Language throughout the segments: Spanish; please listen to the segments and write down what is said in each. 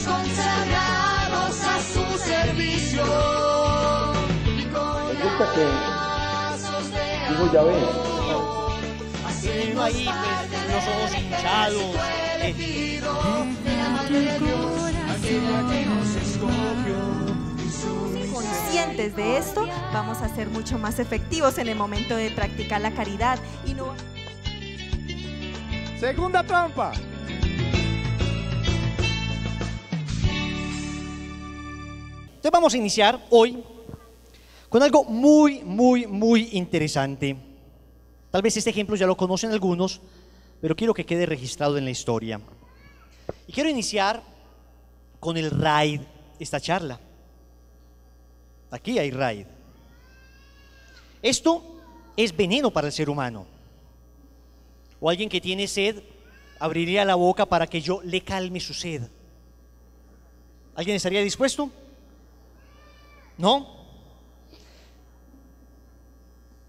consagrados a su servicio. Resulta que digo ya ves. Y uno ahí, pues, los ojos hinchados. Conscientes de esto, vamos a ser mucho más efectivos en el momento de practicar la caridad y no... Segunda trampa. Entonces vamos a iniciar hoy con algo muy interesante. Tal vez este ejemplo ya lo conocen algunos, pero quiero que quede registrado en la historia. Y quiero iniciar con el raid, esta charla. Aquí hay raid. Esto es veneno para el ser humano. O alguien que tiene sed, abriría la boca para que yo le calme su sed. ¿Alguien estaría dispuesto? ¿No?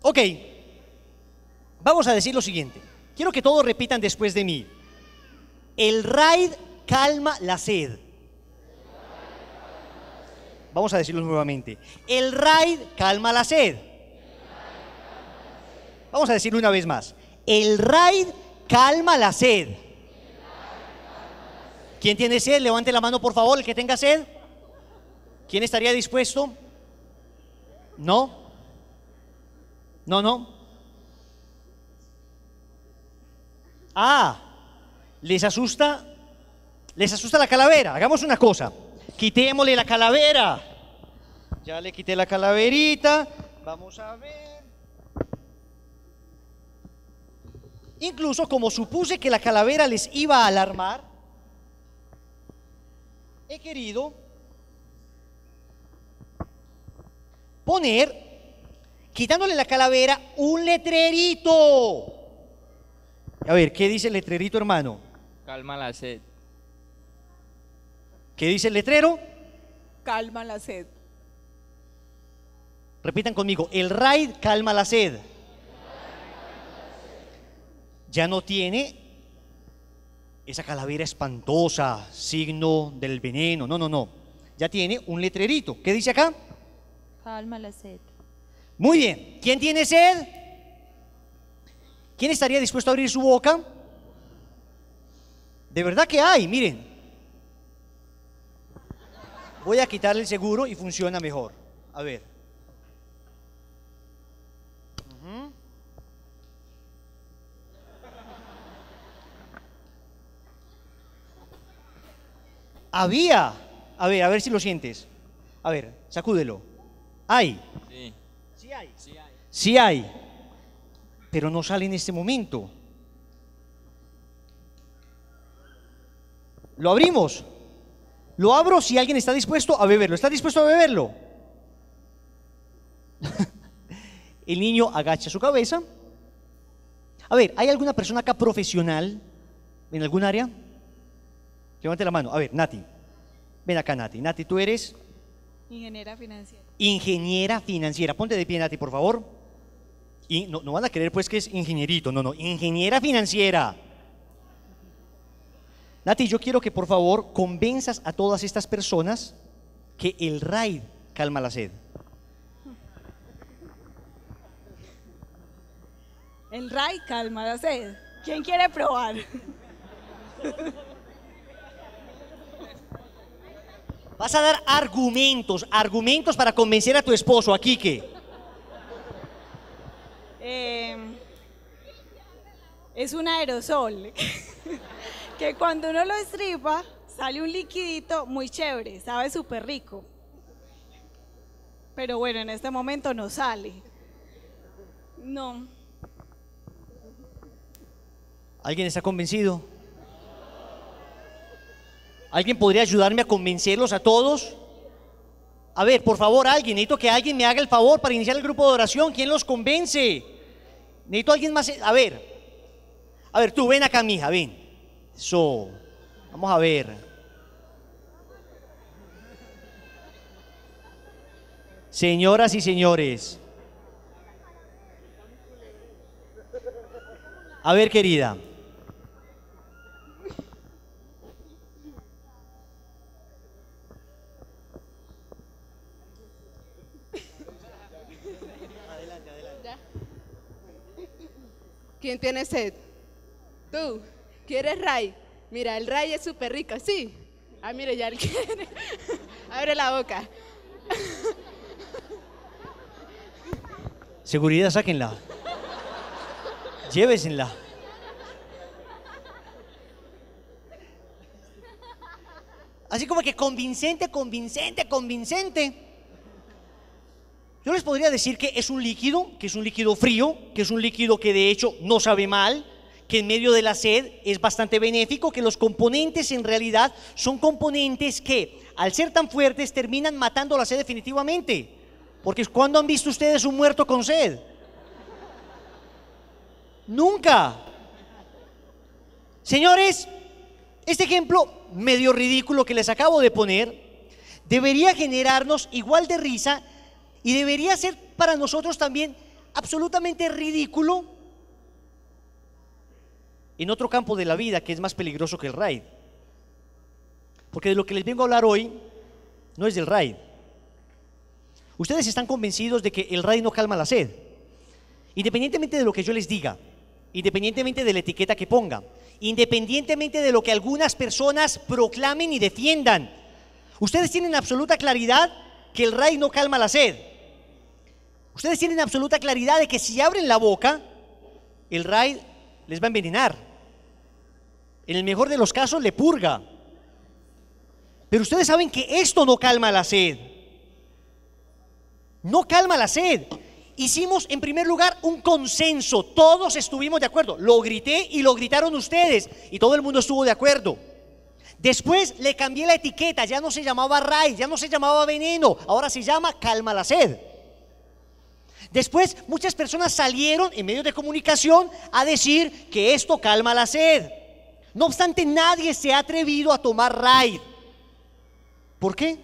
Ok. Vamos a decir lo siguiente. Quiero que todos repitan después de mí. El raid calma la sed. Vamos a decirlo nuevamente. El raid calma la sed. Vamos a decirlo una vez más. El raid calma la sed. ¿Quién tiene sed? Levante la mano, por favor, el que tenga sed. ¿Quién estaría dispuesto? ¿No? ¿No? Ah, ¿les asusta? ¿Les asusta la calavera? Hagamos una cosa. Quitémosle la calavera. Ya le quité la calaverita. Vamos a ver. Incluso como supuse que la calavera les iba a alarmar, he querido poner, quitándole la calavera, un letrerito. A ver, ¿qué dice el letrerito, hermano? Calma la sed. ¿Qué dice el letrero? Calma la sed. Repitan conmigo, el raid calma la sed. Ya no tiene esa calavera espantosa, signo del veneno, no. Ya tiene un letrerito. ¿Qué dice acá? Calma la sed. Muy bien. ¿Quién tiene sed? ¿Quién estaría dispuesto a abrir su boca? De verdad que hay, miren. Voy a quitarle el seguro y funciona mejor. A ver. Había. A ver si lo sientes. A ver, sacúdelo. ¿Hay? Sí. Sí hay. Sí hay. Sí hay. Pero no sale en este momento. ¿Lo abrimos? Lo abro si alguien está dispuesto a beberlo. ¿Está dispuesto a beberlo? El niño agacha su cabeza. A ver, ¿hay alguna persona acá profesional en algún área? Levante la mano. A ver, Nati. Ven acá, Nati. Nati, tú eres Ingeniera financiera. ingeniera financiera. Ponte de pie, Nati, por favor. Y no van a creer pues que es ingenierito. No. Ingeniera financiera. Nati, yo quiero que por favor convenzas a todas estas personas que el raid calma la sed. El raid calma la sed. ¿Quién quiere probar? Vas a dar argumentos para convencer a tu esposo, a Quique. Es un aerosol que cuando uno lo estripa sale un liquidito muy chévere, sabe súper rico. Pero bueno, en este momento no sale. No. ¿Alguien está convencido? ¿Alguien podría ayudarme a convencerlos a todos? A ver, por favor, alguien. Necesito que alguien me haga el favor para iniciar el grupo de oración. ¿Quién los convence? Necesito a alguien más. A ver, tú, ven acá, mija, ven. Eso. Vamos a ver. Señoras y señores. A ver, querida. ¿Quién tiene sed? Tú. ¿Quieres ray? Mira, el ray es súper rico, sí. Ah, mire, ya él quiere. Abre la boca. Seguridad, sáquenla. Llévesenla. Así como que convincente, convincente, convincente. Yo les podría decir que es un líquido frío, que es un líquido que de hecho no sabe mal, que en medio de la sed es bastante benéfico, que los componentes en realidad son componentes que al ser tan fuertes terminan matando la sed definitivamente. Porque ¿cuándo han visto ustedes un muerto con sed? Nunca. Señores, este ejemplo medio ridículo que les acabo de poner debería generarnos igual de risa y debería ser para nosotros también absolutamente ridículo en otro campo de la vida que es más peligroso que el raid. Porque de lo que les vengo a hablar hoy no es del raid. Ustedes están convencidos de que el raid no calma la sed, independientemente de lo que yo les diga, independientemente de la etiqueta que ponga, independientemente de lo que algunas personas proclamen y defiendan. Ustedes tienen absoluta claridad que el raid no calma la sed. Ustedes tienen absoluta claridad de que si abren la boca, el raid les va a envenenar. En el mejor de los casos le purga. Pero ustedes saben que esto no calma la sed. No calma la sed. Hicimos en primer lugar un consenso, todos estuvimos de acuerdo, lo grité y lo gritaron ustedes y todo el mundo estuvo de acuerdo. Después le cambié la etiqueta, ya no se llamaba raid, ya no se llamaba veneno, ahora se llama calma la sed. Después muchas personas salieron en medios de comunicación a decir que esto calma la sed. No obstante, nadie se ha atrevido a tomar raid. ¿Por qué?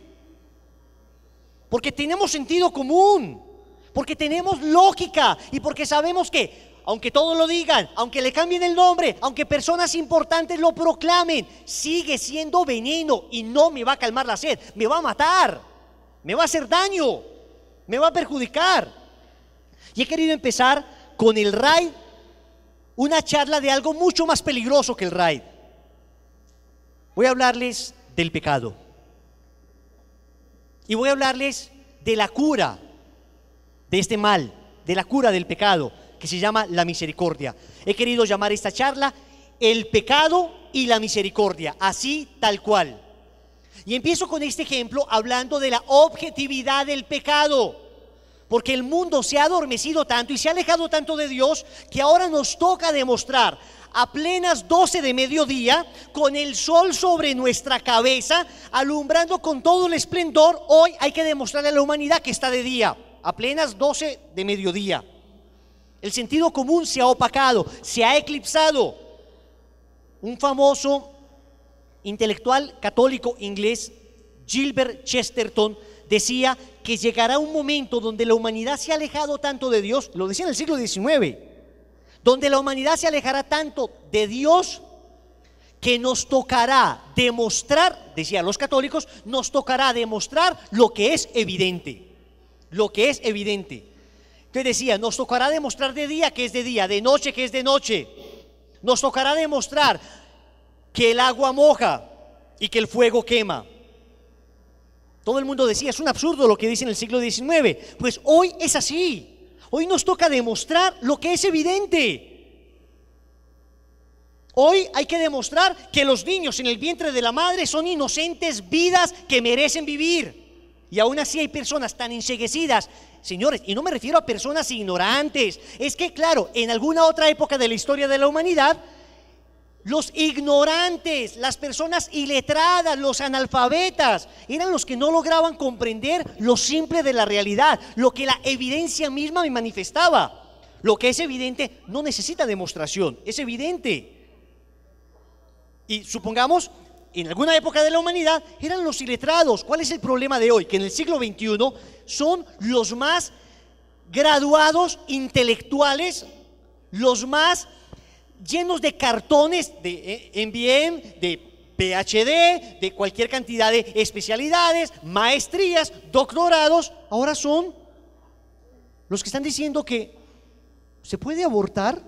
Porque tenemos sentido común. Porque tenemos lógica y porque sabemos que, aunque todos lo digan, aunque le cambien el nombre, aunque personas importantes lo proclamen, sigue siendo veneno y no me va a calmar la sed, me va a matar, me va a hacer daño, me va a perjudicar. Y he querido empezar con el raid, una charla de algo mucho más peligroso que el raid. Voy a hablarles del pecado y voy a hablarles de la cura de este mal, de la cura del pecado, que se llama la misericordia. He querido llamar esta charla el pecado y la misericordia, así tal cual. Y empiezo con este ejemplo hablando de la objetividad del pecado, porque el mundo se ha adormecido tanto y se ha alejado tanto de Dios que ahora nos toca demostrar a plenas 12 de mediodía, con el sol sobre nuestra cabeza, alumbrando con todo el esplendor. Hoy hay que demostrarle a la humanidad que está de día. A plenas 12 de mediodía. El sentido común se ha opacado, se ha eclipsado. Un famoso intelectual católico inglés, Gilbert Chesterton, decía que llegará un momento donde la humanidad se ha alejado tanto de Dios, lo decía en el siglo XIX, donde la humanidad se alejará tanto de Dios que nos tocará demostrar, decían los católicos, nos tocará demostrar lo que es evidente. Lo que es evidente. Entonces decía, nos tocará demostrar de día que es de día, de noche que es de noche. Nos tocará demostrar que el agua moja y que el fuego quema. Todo el mundo decía, es un absurdo lo que dice en el siglo XIX. Pues hoy es así. Hoy nos toca demostrar lo que es evidente. Hoy hay que demostrar que los niños en el vientre de la madre son inocentes vidas que merecen vivir. Y aún así hay personas tan enceguecidas, señores, y no me refiero a personas ignorantes. Es que claro, en alguna otra época de la historia de la humanidad, los ignorantes, las personas iletradas, los analfabetas, eran los que no lograban comprender lo simple de la realidad, lo que la evidencia misma me manifestaba. Lo que es evidente no necesita demostración, es evidente. Y supongamos, en alguna época de la humanidad eran los iletrados. ¿Cuál es el problema de hoy? Que en el siglo XXI son los más graduados intelectuales, los más llenos de cartones de MBM, de PhD, de cualquier cantidad de especialidades, maestrías, doctorados. Ahora son los que están diciendo que se puede abortar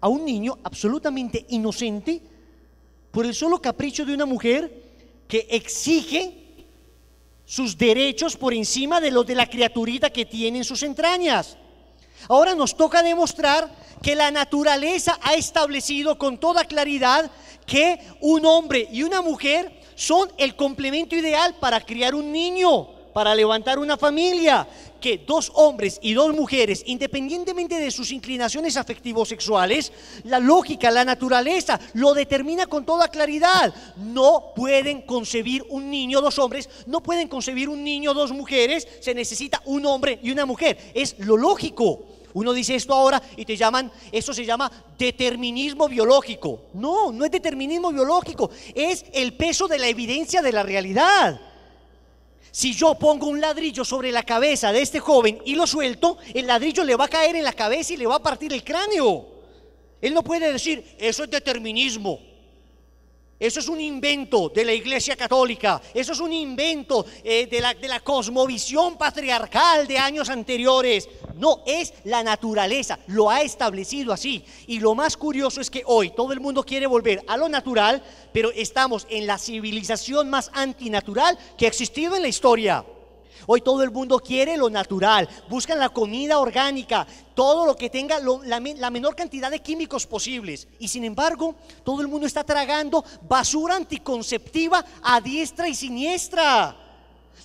a un niño absolutamente inocente por el solo capricho de una mujer que exige sus derechos por encima de los de la criaturita que tiene en sus entrañas. Ahora nos toca demostrar que la naturaleza ha establecido con toda claridad que un hombre y una mujer son el complemento ideal para criar un niño, para levantar una familia, que dos hombres y dos mujeres, independientemente de sus inclinaciones afectivos sexuales, la lógica, la naturaleza lo determina con toda claridad. No pueden concebir un niño dos hombres, no pueden concebir un niño dos mujeres, se necesita un hombre y una mujer, es lo lógico. Uno dice esto ahora y te llaman, eso se llama determinismo biológico. No, no es determinismo biológico, es el peso de la evidencia de la realidad. Si yo pongo un ladrillo sobre la cabeza de este joven y lo suelto, el ladrillo le va a caer en la cabeza y le va a partir el cráneo. Él no puede decir, eso es determinismo. Eso es un invento de la Iglesia Católica, eso es un invento de la cosmovisión patriarcal de años anteriores. No, es la naturaleza, lo ha establecido así. Y lo más curioso es que hoy todo el mundo quiere volver a lo natural, pero estamos en la civilización más antinatural que ha existido en la historia. Hoy todo el mundo quiere lo natural, buscan la comida orgánica, todo lo que tenga la menor cantidad de químicos posibles. Y sin embargo, todo el mundo está tragando basura anticonceptiva a diestra y siniestra.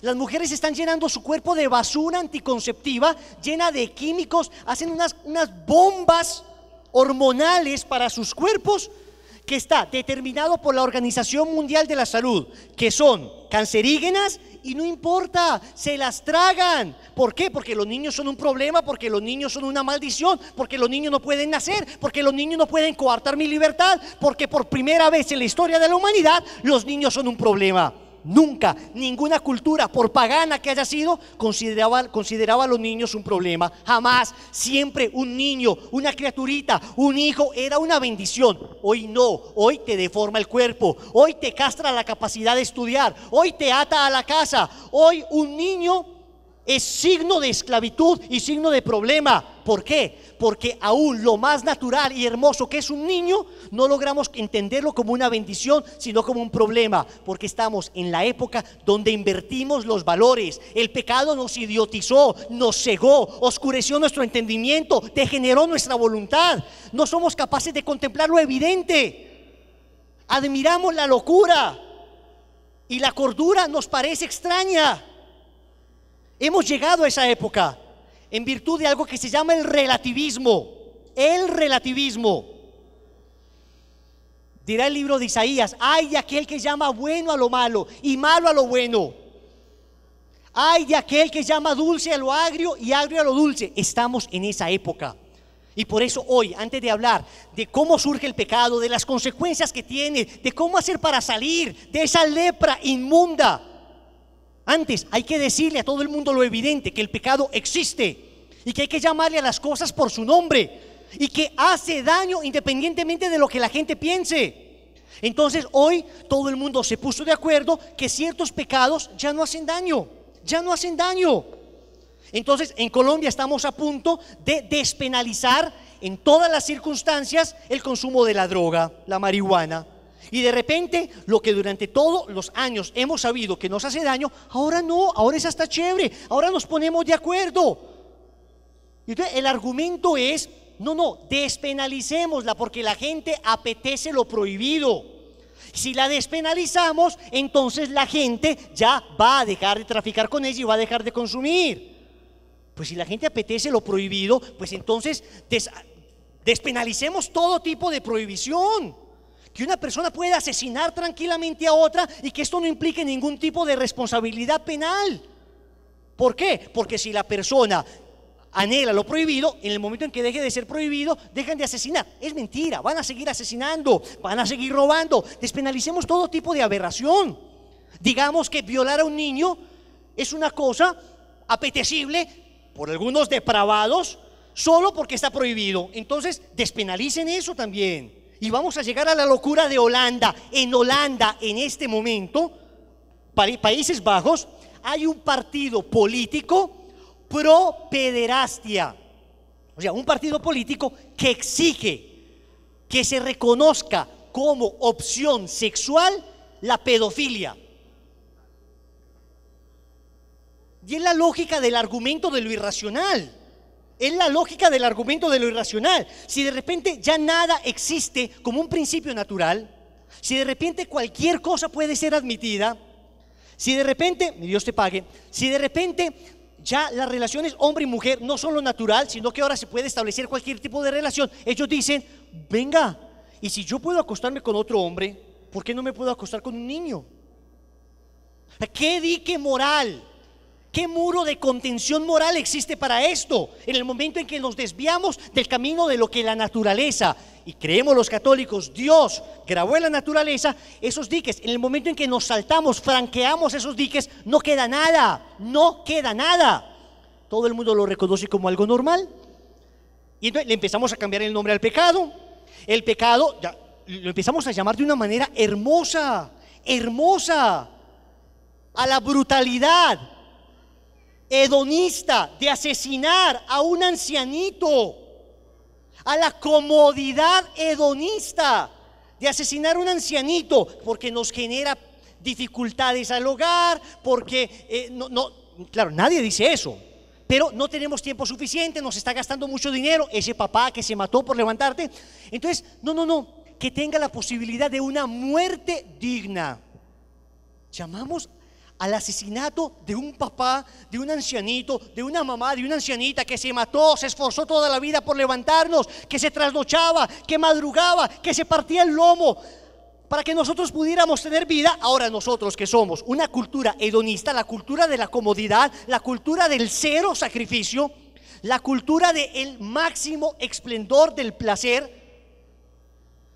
Las mujeres están llenando su cuerpo de basura anticonceptiva, llena de químicos, hacen unas bombas hormonales para sus cuerpos, que está determinado por la Organización Mundial de la Salud, que son cancerígenas y no importa, se las tragan. ¿Por qué? Porque los niños son un problema, porque los niños son una maldición, porque los niños no pueden nacer, porque los niños no pueden coartar mi libertad, porque por primera vez en la historia de la humanidad los niños son un problema. Nunca, ninguna cultura, por pagana que haya sido, consideraba a los niños un problema. Jamás, siempre un niño, una criaturita, un hijo era una bendición. Hoy no, hoy te deforma el cuerpo, hoy te castra la capacidad de estudiar, hoy te ata a la casa. Hoy un niño es signo de esclavitud y signo de problema. ¿Por qué? Porque aún lo más natural y hermoso que es un niño, no logramos entenderlo como una bendición, sino como un problema, porque estamos en la época donde invertimos los valores. El pecado nos idiotizó, nos cegó, oscureció nuestro entendimiento, degeneró nuestra voluntad. No somos capaces de contemplar lo evidente. Admiramos la locura y la cordura nos parece extraña. Hemos llegado a esa época en virtud de algo que se llama el relativismo. El relativismo. Dirá el libro de Isaías: ay de aquel que llama bueno a lo malo y malo a lo bueno. Ay de aquel que llama dulce a lo agrio y agrio a lo dulce. Estamos en esa época. Y por eso hoy, antes de hablar de cómo surge el pecado, de las consecuencias que tiene, de cómo hacer para salir de esa lepra inmunda, antes hay que decirle a todo el mundo lo evidente, que el pecado existe y que hay que llamarle a las cosas por su nombre y que hace daño independientemente de lo que la gente piense. Entonces hoy todo el mundo se puso de acuerdo que ciertos pecados ya no hacen daño, ya no hacen daño. Entonces en Colombia estamos a punto de despenalizar en todas las circunstancias el consumo de la droga, la marihuana. Y de repente, lo que durante todos los años hemos sabido que nos hace daño, ahora no, ahora es hasta chévere, ahora nos ponemos de acuerdo. Y entonces el argumento es, no, despenalicémosla porque la gente apetece lo prohibido. Si la despenalizamos, entonces la gente ya va a dejar de traficar con ella y va a dejar de consumir. Pues si la gente apetece lo prohibido, pues entonces despenalicemos todo tipo de prohibición. Que una persona pueda asesinar tranquilamente a otra y que esto no implique ningún tipo de responsabilidad penal. ¿Por qué? Porque si la persona anhela lo prohibido, en el momento en que deje de ser prohibido, dejan de asesinar. Es mentira, van a seguir asesinando, van a seguir robando. Despenalicemos todo tipo de aberración. Digamos que violar a un niño es una cosa apetecible por algunos depravados solo porque está prohibido. Entonces despenalicen eso también. Y vamos a llegar a la locura de Holanda. En Holanda, en este momento, Países Bajos, hay un partido político pro pederastia. O sea, un partido político que exige que se reconozca como opción sexual la pedofilia. Y es la lógica del argumento de lo irracional. Es la lógica del argumento de lo irracional. Si de repente ya nada existe como un principio natural, si de repente cualquier cosa puede ser admitida, si de repente, mi Dios te pague, si de repente ya las relaciones hombre y mujer no son lo natural, sino que ahora se puede establecer cualquier tipo de relación, ellos dicen, venga, y si yo puedo acostarme con otro hombre, ¿por qué no me puedo acostar con un niño? ¿Qué dique moral? ¿Qué muro de contención moral existe para esto? En el momento en que nos desviamos del camino de lo que la naturaleza, y creemos los católicos, Dios grabó en la naturaleza, esos diques, en el momento en que nos saltamos, franqueamos esos diques, no queda nada, no queda nada. Todo el mundo lo reconoce como algo normal. Y entonces le empezamos a cambiar el nombre al pecado. El pecado ya, lo empezamos a llamar de una manera hermosa, hermosa, a la brutalidad hedonista de asesinar a un ancianito, a la comodidad hedonista de asesinar a un ancianito, porque nos genera dificultades al hogar, porque claro, nadie dice eso, pero no tenemos tiempo suficiente, nos está gastando mucho dinero, ese papá que se mató por levantarte. Entonces, no, que tenga la posibilidad de una muerte digna. Llamamos al asesinato de un papá, de un ancianito, de una mamá, de una ancianita que se mató, se esforzó toda la vida por levantarnos, que se trasnochaba, que madrugaba, que se partía el lomo para que nosotros pudiéramos tener vida. Ahora nosotros que somos una cultura hedonista, la cultura de la comodidad, la cultura del cero sacrificio, la cultura del máximo esplendor del placer,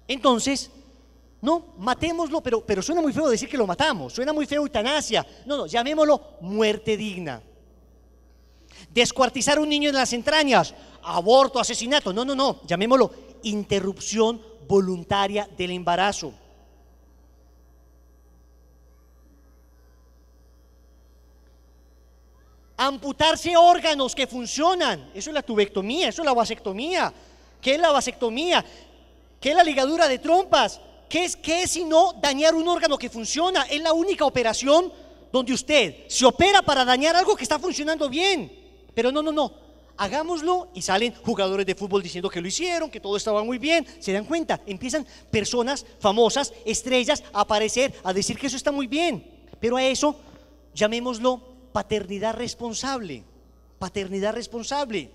entonces no, matémoslo, pero suena muy feo decir que lo matamos, suena muy feo eutanasia. No, llamémoslo muerte digna. Descuartizar a un niño en las entrañas, aborto, asesinato. No, llamémoslo interrupción voluntaria del embarazo. Amputarse órganos que funcionan, eso es la tubectomía, eso es la vasectomía. ¿Qué es la vasectomía? ¿Qué es la ligadura de trompas? ¿Qué es sino dañar un órgano que funciona? Es la única operación donde usted se opera para dañar algo que está funcionando bien. Pero no, hagámoslo, y salen jugadores de fútbol diciendo que lo hicieron, que todo estaba muy bien. Se dan cuenta, empiezan personas famosas, estrellas, a aparecer, a decir que eso está muy bien. Pero a eso llamémoslo paternidad responsable. Paternidad responsable.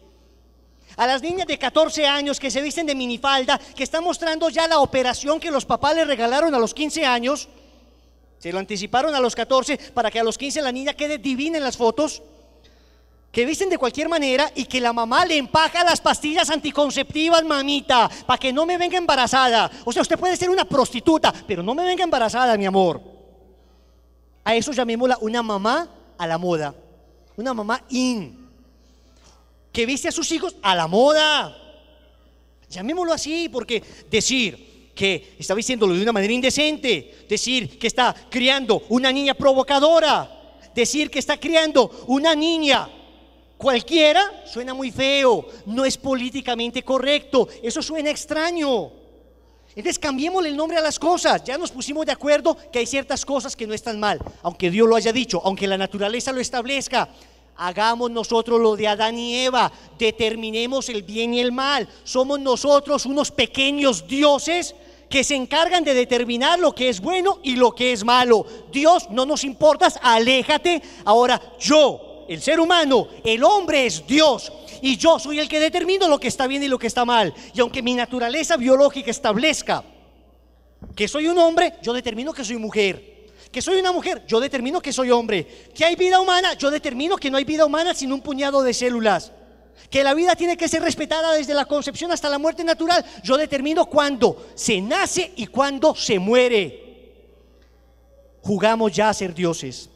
A las niñas de 14 años que se visten de minifalda, que están mostrando ya la operación que los papás les regalaron a los 15 años, se lo anticiparon a los 14 para que a los 15 la niña quede divina en las fotos, que visten de cualquier manera y que la mamá le empaca las pastillas anticonceptivas, mamita, para que no me venga embarazada. O sea, usted puede ser una prostituta, pero no me venga embarazada, mi amor. A eso llamémosla una mamá a la moda, una mamá que viste a sus hijos a la moda. Llamémoslo así, porque decir que está vistiéndolo de una manera indecente, decir que está criando una niña provocadora, decir que está criando una niña cualquiera, suena muy feo, no es políticamente correcto, eso suena extraño. Entonces cambiémosle el nombre a las cosas. Ya nos pusimos de acuerdo que hay ciertas cosas que no están mal, aunque Dios lo haya dicho, aunque la naturaleza lo establezca. Hagamos nosotros lo de Adán y Eva, determinemos el bien y el mal. Somos nosotros unos pequeños dioses que se encargan de determinar lo que es bueno y lo que es malo. Dios, no nos importas, aléjate. Ahora yo, el ser humano, el hombre es Dios, y yo soy el que determino lo que está bien y lo que está mal. Y aunque mi naturaleza biológica establezca que soy un hombre, yo determino que soy mujer. Que soy una mujer, yo determino que soy hombre. Que hay vida humana, yo determino que no hay vida humana sin un puñado de células. Que la vida tiene que ser respetada desde la concepción hasta la muerte natural, yo determino cuándo se nace y cuándo se muere. Jugamos ya a ser dioses.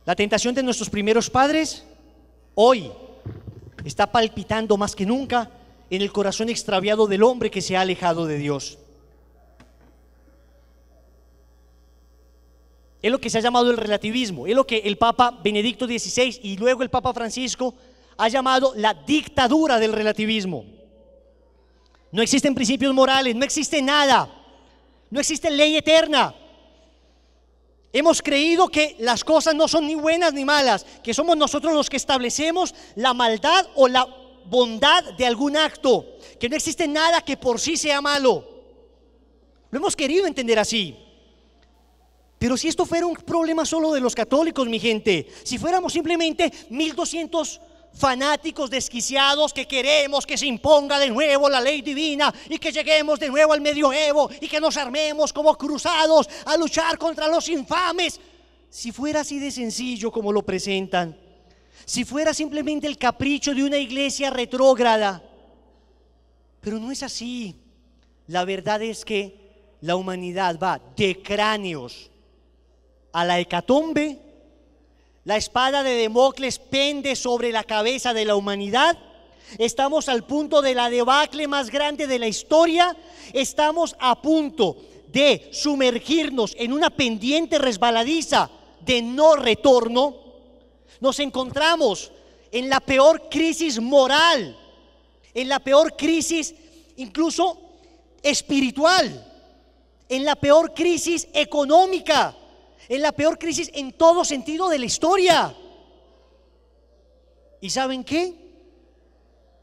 La tentación de nuestros primeros padres hoy está palpitando más que nunca en el corazón extraviado del hombre que se ha alejado de Dios. Es lo que se ha llamado el relativismo, es lo que el Papa Benedicto XVI y luego el Papa Francisco ha llamado la dictadura del relativismo. No existen principios morales, no existe nada, no existe ley eterna. Hemos creído que las cosas no son ni buenas ni malas, que somos nosotros los que establecemos la maldad o la bondad de algún acto, que no existe nada que por sí sea malo. Lo hemos querido entender así. Pero si esto fuera un problema solo de los católicos, mi gente, si fuéramos simplemente 1200 fanáticos desquiciados que queremos que se imponga de nuevo la ley divina y que lleguemos de nuevo al medioevo y que nos armemos como cruzados a luchar contra los infames, si fuera así de sencillo como lo presentan, si fuera simplemente el capricho de una iglesia retrógrada, pero no es así. La verdad es que la humanidad va de cráneos a la hecatombe. La espada de Democles pende sobre la cabeza de la humanidad. Estamos al punto de la debacle más grande de la historia. Estamos a punto de sumergirnos en una pendiente resbaladiza de no retorno. Nos encontramos en la peor crisis moral, en la peor crisis incluso espiritual, en la peor crisis económica, en la peor crisis en todo sentido de la historia. ¿Y saben qué?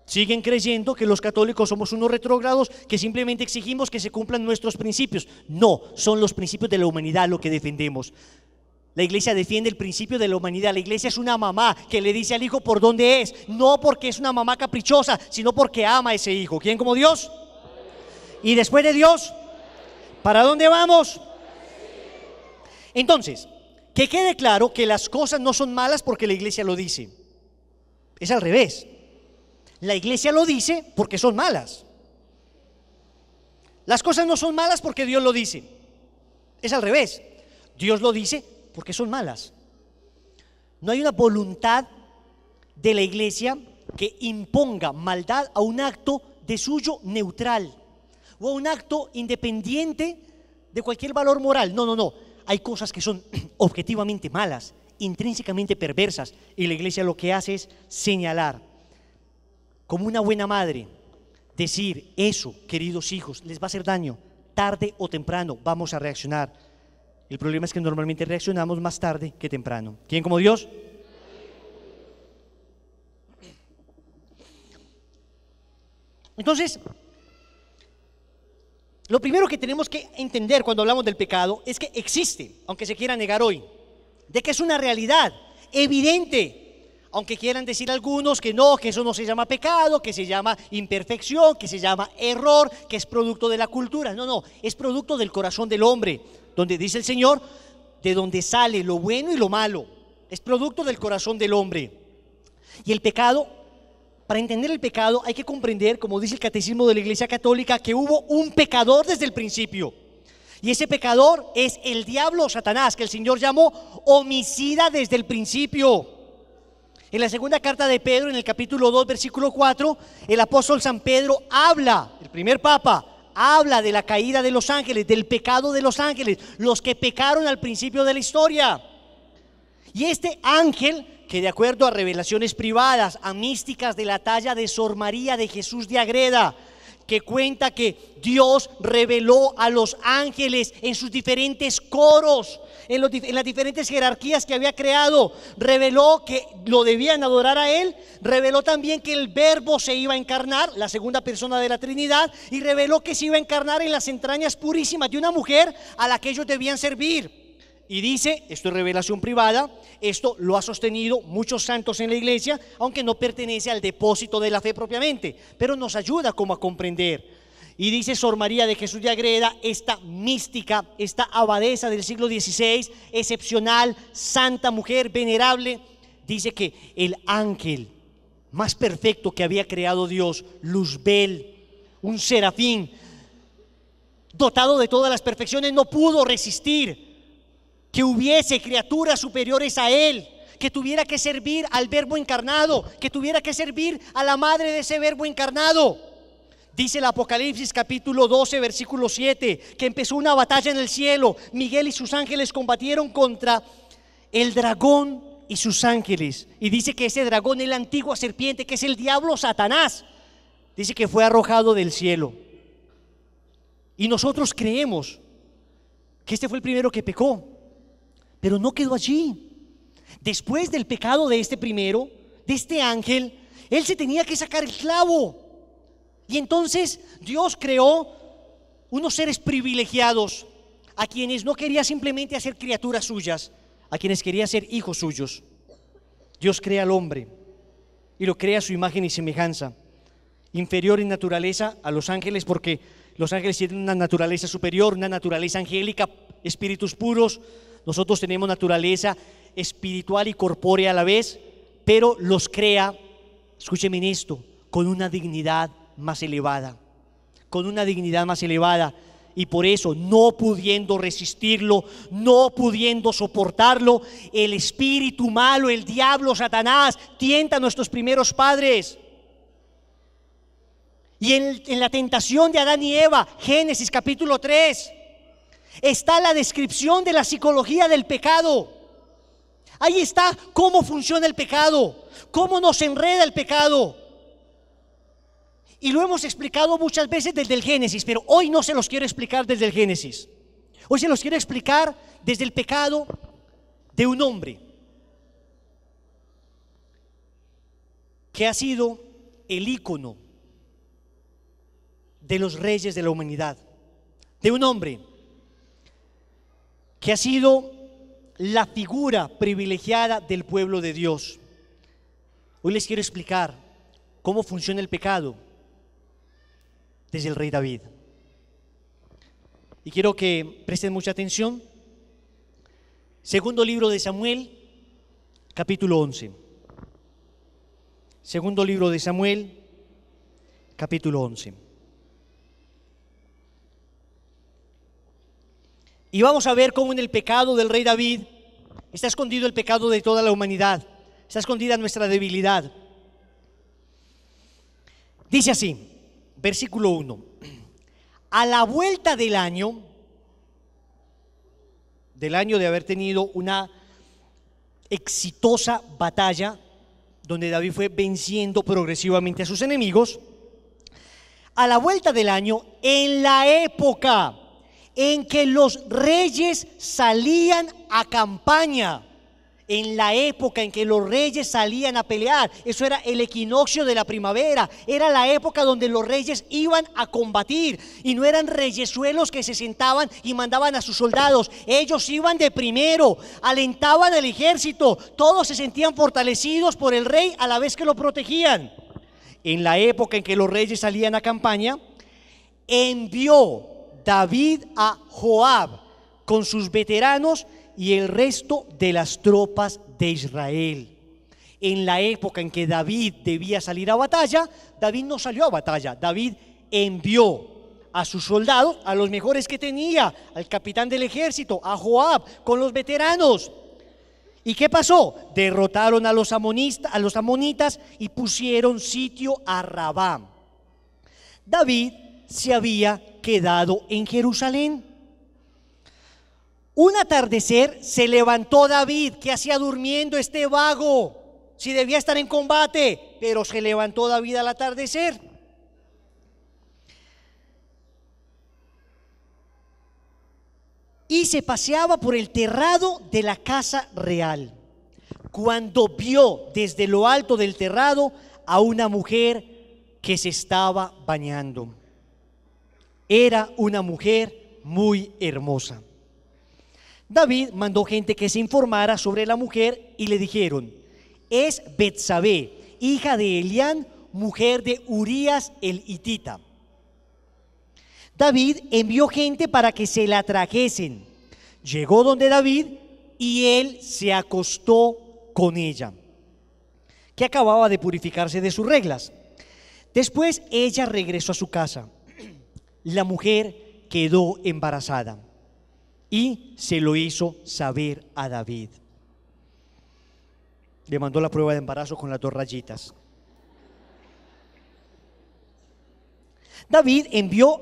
Siguen creyendo que los católicos somos unos retrógrados que simplemente exigimos que se cumplan nuestros principios. No, son los principios de la humanidad lo que defendemos. La iglesia defiende el principio de la humanidad. La iglesia es una mamá que le dice al hijo por dónde es, no porque es una mamá caprichosa, sino porque ama a ese hijo. ¿Quién como Dios? Y después de Dios, ¿para dónde vamos? Entonces, que quede claro que las cosas no son malas porque la iglesia lo dice. Es al revés. La iglesia lo dice porque son malas. Las cosas no son malas porque Dios lo dice. Es al revés. Dios lo dice porque son malas. No hay una voluntad de la iglesia que imponga maldad a un acto de suyo neutral o a un acto independiente de cualquier valor moral. No, no, no. Hay cosas que son objetivamente malas, intrínsecamente perversas, y la iglesia lo que hace es señalar, como una buena madre, decir: eso, queridos hijos, les va a hacer daño, tarde o temprano vamos a reaccionar. El problema es que normalmente reaccionamos más tarde que temprano. ¿Quién como Dios? Entonces, lo primero que tenemos que entender cuando hablamos del pecado es que existe, aunque se quiera negar hoy, de que es una realidad evidente, aunque quieran decir algunos que no, que eso no se llama pecado, que se llama imperfección, que se llama error, que es producto de la cultura. No, no, es producto del corazón del hombre, donde dice el Señor, de donde sale lo bueno y lo malo. Es producto del corazón del hombre. Y el pecado, para entender el pecado hay que comprender, como dice el Catecismo de la Iglesia Católica, que hubo un pecador desde el principio. Y ese pecador es el diablo o Satanás, que el Señor llamó homicida desde el principio. En la segunda carta de Pedro, en el capítulo 2, versículo 4, el apóstol San Pedro habla, el primer papa, habla de la caída de los ángeles, del pecado de los ángeles, los que pecaron al principio de la historia. Y este ángel, que de acuerdo a revelaciones privadas, a místicas de la talla de Sor María de Jesús de Agreda, que cuenta que Dios reveló a los ángeles en sus diferentes coros, en las diferentes jerarquías que había creado, reveló que lo debían adorar a Él, reveló también que el Verbo se iba a encarnar, la segunda persona de la Trinidad, y reveló que se iba a encarnar en las entrañas purísimas de una mujer a la que ellos debían servir. Y dice, esto es revelación privada, esto lo ha sostenido muchos santos en la iglesia, aunque no pertenece al depósito de la fe propiamente, pero nos ayuda como a comprender. Y dice Sor María de Jesús de Agreda, esta mística, esta abadesa del siglo XVI, excepcional, santa mujer, venerable, dice que el ángel más perfecto que había creado Dios, Luzbel, un serafín, dotado de todas las perfecciones, no pudo resistir que hubiese criaturas superiores a él, que tuviera que servir al Verbo encarnado, que tuviera que servir a la madre de ese Verbo encarnado. Dice el Apocalipsis capítulo 12 versículo 7 que empezó una batalla en el cielo. Miguel y sus ángeles combatieron contra el dragón y sus ángeles, y dice que ese dragón es la antigua serpiente, que es el diablo Satanás. Dice que fue arrojado del cielo. Y nosotros creemos que este fue el primero que pecó, pero no quedó allí. Después del pecado de este primero, de este ángel, él se tenía que sacar el clavo. Y entonces Dios creó unos seres privilegiados, a quienes no quería simplemente hacer criaturas suyas, a quienes quería hacer hijos suyos. Dios crea al hombre y lo crea a su imagen y semejanza, inferior en naturaleza a los ángeles, porque los ángeles tienen una naturaleza superior, una naturaleza angélica, espíritus puros. Nosotros tenemos naturaleza espiritual y corpórea a la vez, pero los crea, escúcheme en esto, con una dignidad más elevada, con una dignidad más elevada. Y por eso, no pudiendo resistirlo, no pudiendo soportarlo, el espíritu malo, el diablo, Satanás, tienta a nuestros primeros padres. Y en la tentación de Adán y Eva, Génesis capítulo 3, está la descripción de la psicología del pecado. Ahí está cómo funciona el pecado, cómo nos enreda el pecado. Y lo hemos explicado muchas veces desde el Génesis, pero hoy no se los quiero explicar desde el Génesis. Hoy se los quiero explicar desde el pecado de un hombre que ha sido el ícono de los reyes de la humanidad, de un hombre que ha sido la figura privilegiada del pueblo de Dios. Hoy les quiero explicar cómo funciona el pecado desde el rey David. Y quiero que presten mucha atención. Segundo libro de Samuel, capítulo 11. Segundo libro de Samuel, capítulo 11. Y vamos a ver cómo en el pecado del rey David está escondido el pecado de toda la humanidad, está escondida nuestra debilidad. Dice así, versículo 1: a la vuelta del año de haber tenido una exitosa batalla, donde David fue venciendo progresivamente a sus enemigos, a la vuelta del año, en la época en que los reyes salían a campaña, en la época en que los reyes salían a pelear, eso era el equinoccio de la primavera, era la época donde los reyes iban a combatir, y no eran reyesuelos que se sentaban y mandaban a sus soldados, ellos iban de primero, alentaban al ejército, todos se sentían fortalecidos por el rey a la vez que lo protegían. En la época en que los reyes salían a campaña, envió David a Joab con sus veteranos y el resto de las tropas de Israel. En la época en que David debía salir a batalla, David no salió a batalla, David envió a sus soldados, a los mejores que tenía, al capitán del ejército, a Joab, con los veteranos. ¿Y qué pasó? Derrotaron a los amonitas y pusieron sitio a Rabá. David se había quedado en Jerusalén. Un atardecer se levantó David. ¿Qué hacía durmiendo este vago? Si debía estar en combate, pero se levantó David al atardecer. Y se paseaba por el terrado de la casa real, cuando vio desde lo alto del terrado a una mujer que se estaba bañando. Era una mujer muy hermosa. David mandó gente que se informara sobre la mujer y le dijeron: es Betsabé, hija de Elián, mujer de Urías el hitita. David envió gente para que se la trajesen. Llegó donde David y él se acostó con ella, que acababa de purificarse de sus reglas. Después ella regresó a su casa. La mujer quedó embarazada y se lo hizo saber a David. Le mandó la prueba de embarazo con las 2 rayitas. David envió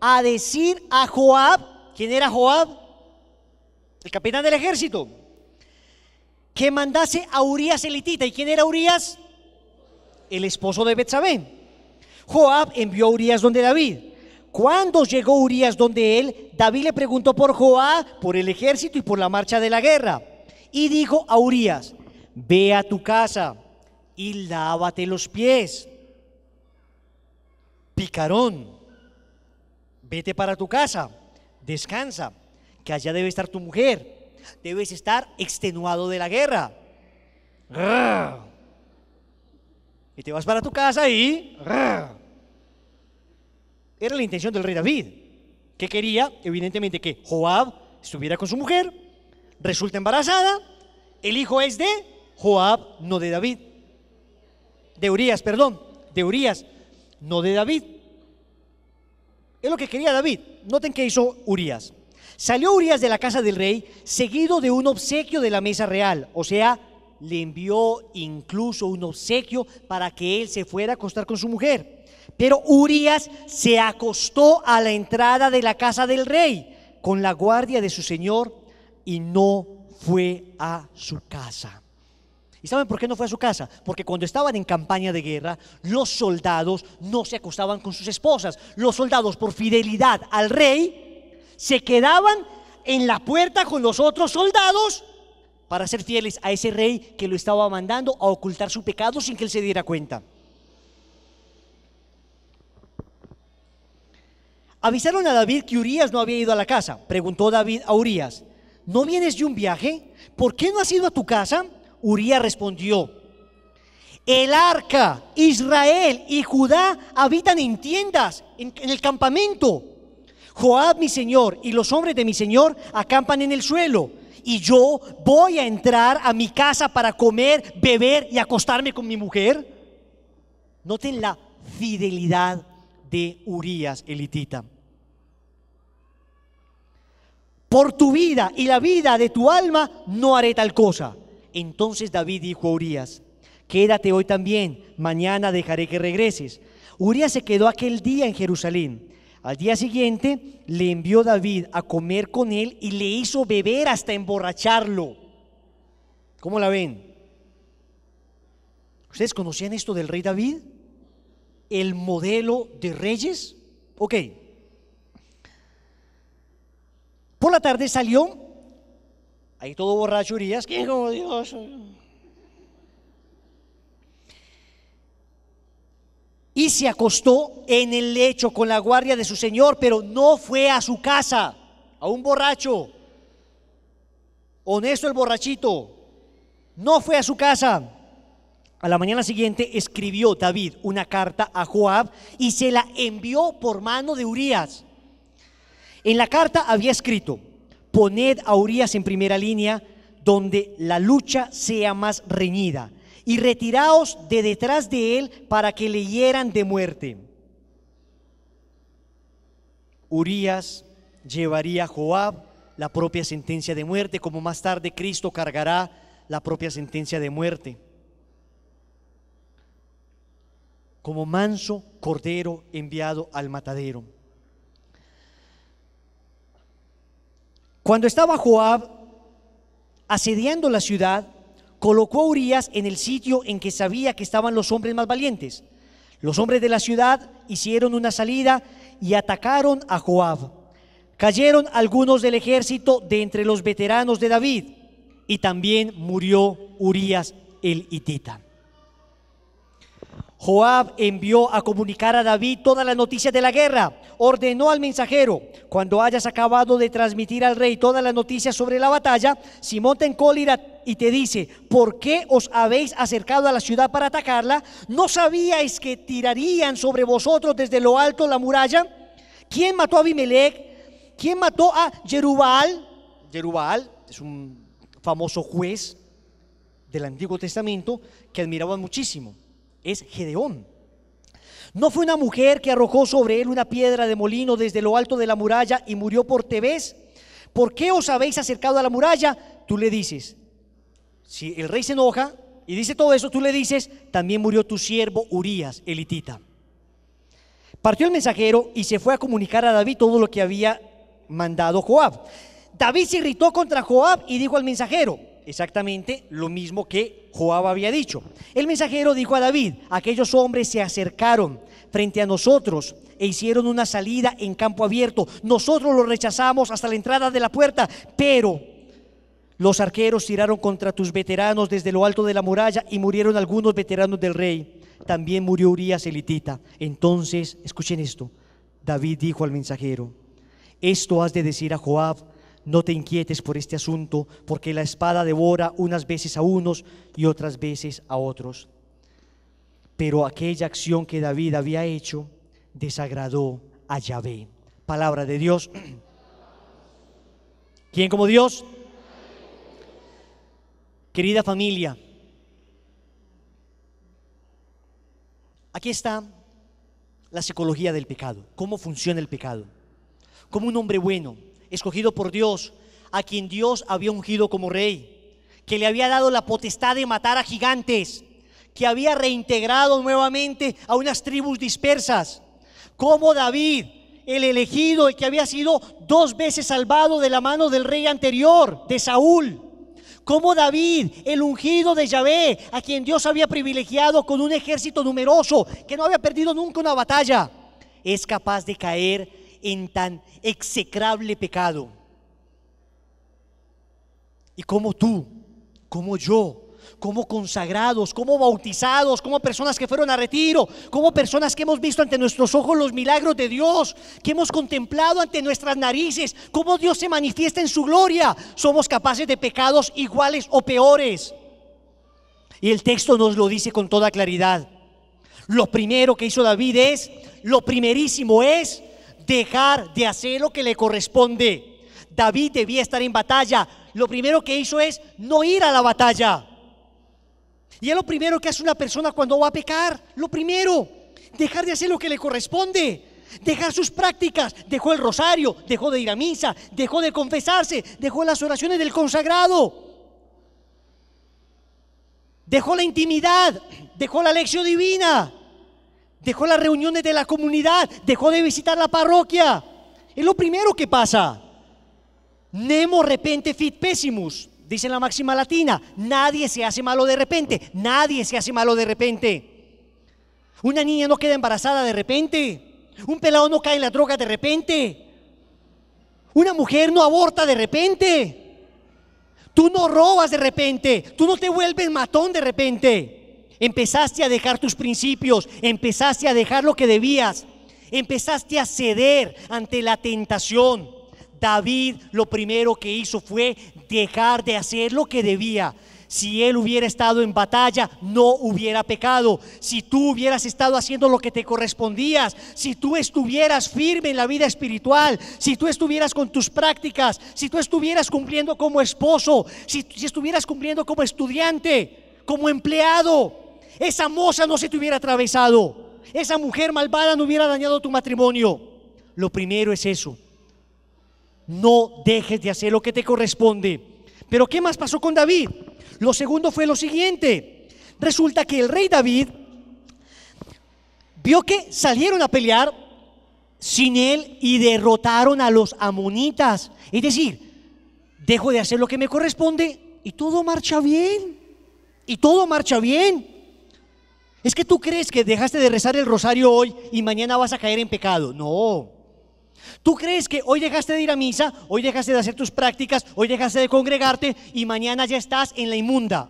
a decir a Joab, ¿quién era Joab? El capitán del ejército, que mandase a Urías el hitita. ¿Y quién era Urías? El esposo de Betsabé. Joab envió a Urías donde David. Cuando llegó Urías donde él, David le preguntó por Joab, por el ejército y por la marcha de la guerra. Y dijo a Urías: ve a tu casa y lávate los pies. Picarón, vete para tu casa, descansa, que allá debe estar tu mujer. Debes estar extenuado de la guerra. Y te vas para tu casa y... Era la intención del rey David, que quería, evidentemente, que Joab estuviera con su mujer, resulta embarazada, el hijo es de Joab, no de David. De Urías, perdón, de Urías, no de David. Es lo que quería David. Noten qué hizo Urías. Salió Urías de la casa del rey, seguido de un obsequio de la mesa real, o sea, le envió incluso un obsequio para que él se fuera a acostar con su mujer. Pero Urías se acostó a la entrada de la casa del rey con la guardia de su señor y no fue a su casa. ¿Y saben por qué no fue a su casa? Porque cuando estaban en campaña de guerra, los soldados no se acostaban con sus esposas. Los soldados, por fidelidad al rey, se quedaban en la puerta con los otros soldados para ser fieles a ese rey que lo estaba mandando a ocultar su pecado sin que él se diera cuenta. Avisaron a David que Urías no había ido a la casa. Preguntó David a Urías: ¿no vienes de un viaje? ¿Por qué no has ido a tu casa? Urías respondió: el arca, Israel y Judá habitan en tiendas, en el campamento. Joab, mi señor, y los hombres de mi señor acampan en el suelo. Y yo voy a entrar a mi casa para comer, beber y acostarme con mi mujer. Noten la fidelidad de Urías el hitita. Por tu vida y la vida de tu alma no haré tal cosa. Entonces David dijo a Urías: quédate hoy también, mañana dejaré que regreses. Urías se quedó aquel día en Jerusalén. Al día siguiente le envió David a comer con él y le hizo beber hasta emborracharlo. ¿Cómo la ven? ¿Ustedes conocían esto del rey David? El modelo de reyes. Ok. Por la tarde salió, ahí todo borracho Urías, que como Dios. Y se acostó en el lecho con la guardia de su señor, pero no fue a su casa. A un borracho, honesto el borrachito, no fue a su casa. A la mañana siguiente escribió David una carta a Joab y se la envió por mano de Urías. En la carta había escrito: poned a Urías en primera línea donde la lucha sea más reñida, y retiraos de detrás de él para que le hieran de muerte. Urías llevaría a Joab la propia sentencia de muerte, como más tarde Cristo cargará la propia sentencia de muerte. Como manso cordero enviado al matadero. Cuando estaba Joab asediando la ciudad, colocó a Urías en el sitio en que sabía que estaban los hombres más valientes. Los hombres de la ciudad hicieron una salida y atacaron a Joab. Cayeron algunos del ejército de entre los veteranos de David, y también murió Urías el hitita. Joab envió a comunicar a David toda la noticia de la guerra. Ordenó al mensajero: cuando hayas acabado de transmitir al rey toda la noticia sobre la batalla, si monta en cólera y te dice: ¿por qué os habéis acercado a la ciudad para atacarla? ¿No sabíais que tirarían sobre vosotros desde lo alto la muralla? ¿Quién mató a Abimelech? ¿Quién mató a Jerubbaal? Jerubbaal es un famoso juez del Antiguo Testamento que admiraban muchísimo. Es Gedeón. ¿No fue una mujer que arrojó sobre él una piedra de molino desde lo alto de la muralla y murió por Tebés? ¿Por qué os habéis acercado a la muralla? Tú le dices, si el rey se enoja y dice todo eso, tú le dices: también murió tu siervo Urías el hitita. Partió el mensajero y se fue a comunicar a David todo lo que había mandado Joab. David se irritó contra Joab y dijo al mensajero: exactamente lo mismo que Joab había dicho. El mensajero dijo a David: aquellos hombres se acercaron frente a nosotros e hicieron una salida en campo abierto. Nosotros los rechazamos hasta la entrada de la puerta, pero los arqueros tiraron contra tus veteranos desde lo alto de la muralla y murieron algunos veteranos del rey. También murió Urías elitita. Entonces, escuchen esto, David dijo al mensajero: esto has de decir a Joab: no te inquietes por este asunto, porque la espada devora unas veces a unos y otras veces a otros. Pero aquella acción que David había hecho desagradó a Yahvé. Palabra de Dios. ¿Quién como Dios? Querida familia, aquí está la psicología del pecado. ¿Cómo funciona el pecado? Como un hombre bueno, escogido por Dios, a quien Dios había ungido como rey, que le había dado la potestad de matar a gigantes, que había reintegrado nuevamente a unas tribus dispersas, como David, el elegido, el que había sido 2 veces salvado de la mano del rey anterior, de Saúl, como David, el ungido de Yahvé, a quien Dios había privilegiado con un ejército numeroso, que no había perdido nunca una batalla, es capaz de caer en tan execrable pecado. Y como tú, como yo, como consagrados, como bautizados, como personas que fueron a retiro, como personas que hemos visto ante nuestros ojos los milagros de Dios, que hemos contemplado ante nuestras narices cómo Dios se manifiesta en su gloria, somos capaces de pecados iguales o peores. Y el texto nos lo dice con toda claridad. Lo primero que hizo David lo primerísimo es dejar de hacer lo que le corresponde. David debía estar en batalla. Lo primero que hizo es no ir a la batalla. Y es lo primero que hace una persona cuando va a pecar. Lo primero, dejar de hacer lo que le corresponde, dejar sus prácticas. Dejó el rosario, dejó de ir a misa, dejó de confesarse, dejó las oraciones del consagrado, dejó la intimidad, dejó la lección divina, dejó las reuniones de la comunidad, dejó de visitar la parroquia. Es lo primero que pasa. Nemo repente fit pessimus, dice la máxima latina. Nadie se hace malo de repente. Nadie se hace malo de repente. Una niña no queda embarazada de repente. Un pelado no cae en la droga de repente. Una mujer no aborta de repente. Tú no robas de repente. Tú no te vuelves matón de repente. Empezaste a dejar tus principios. Empezaste a dejar lo que debías. Empezaste a ceder ante la tentación. David lo primero que hizo fue dejar de hacer lo que debía. Si él hubiera estado en batalla, no hubiera pecado. Si tú hubieras estado haciendo lo que te correspondía, si tú estuvieras firme en la vida espiritual, si tú estuvieras con tus prácticas, si tú estuvieras cumpliendo como esposo, si estuvieras cumpliendo como estudiante, como empleado, esa moza no se te hubiera atravesado, esa mujer malvada no hubiera dañado tu matrimonio. Lo primero es eso. No dejes de hacer lo que te corresponde. Pero ¿qué más pasó con David? Lo segundo fue lo siguiente. Resulta que el rey David vio que salieron a pelear sin él y derrotaron a los amonitas. Es decir, dejo de hacer lo que me corresponde y todo marcha bien. Y todo marcha bien. Es que tú crees que dejaste de rezar el rosario hoy y mañana vas a caer en pecado. No. Tú crees que hoy dejaste de ir a misa, hoy dejaste de hacer tus prácticas, hoy dejaste de congregarte y mañana ya estás en la inmunda.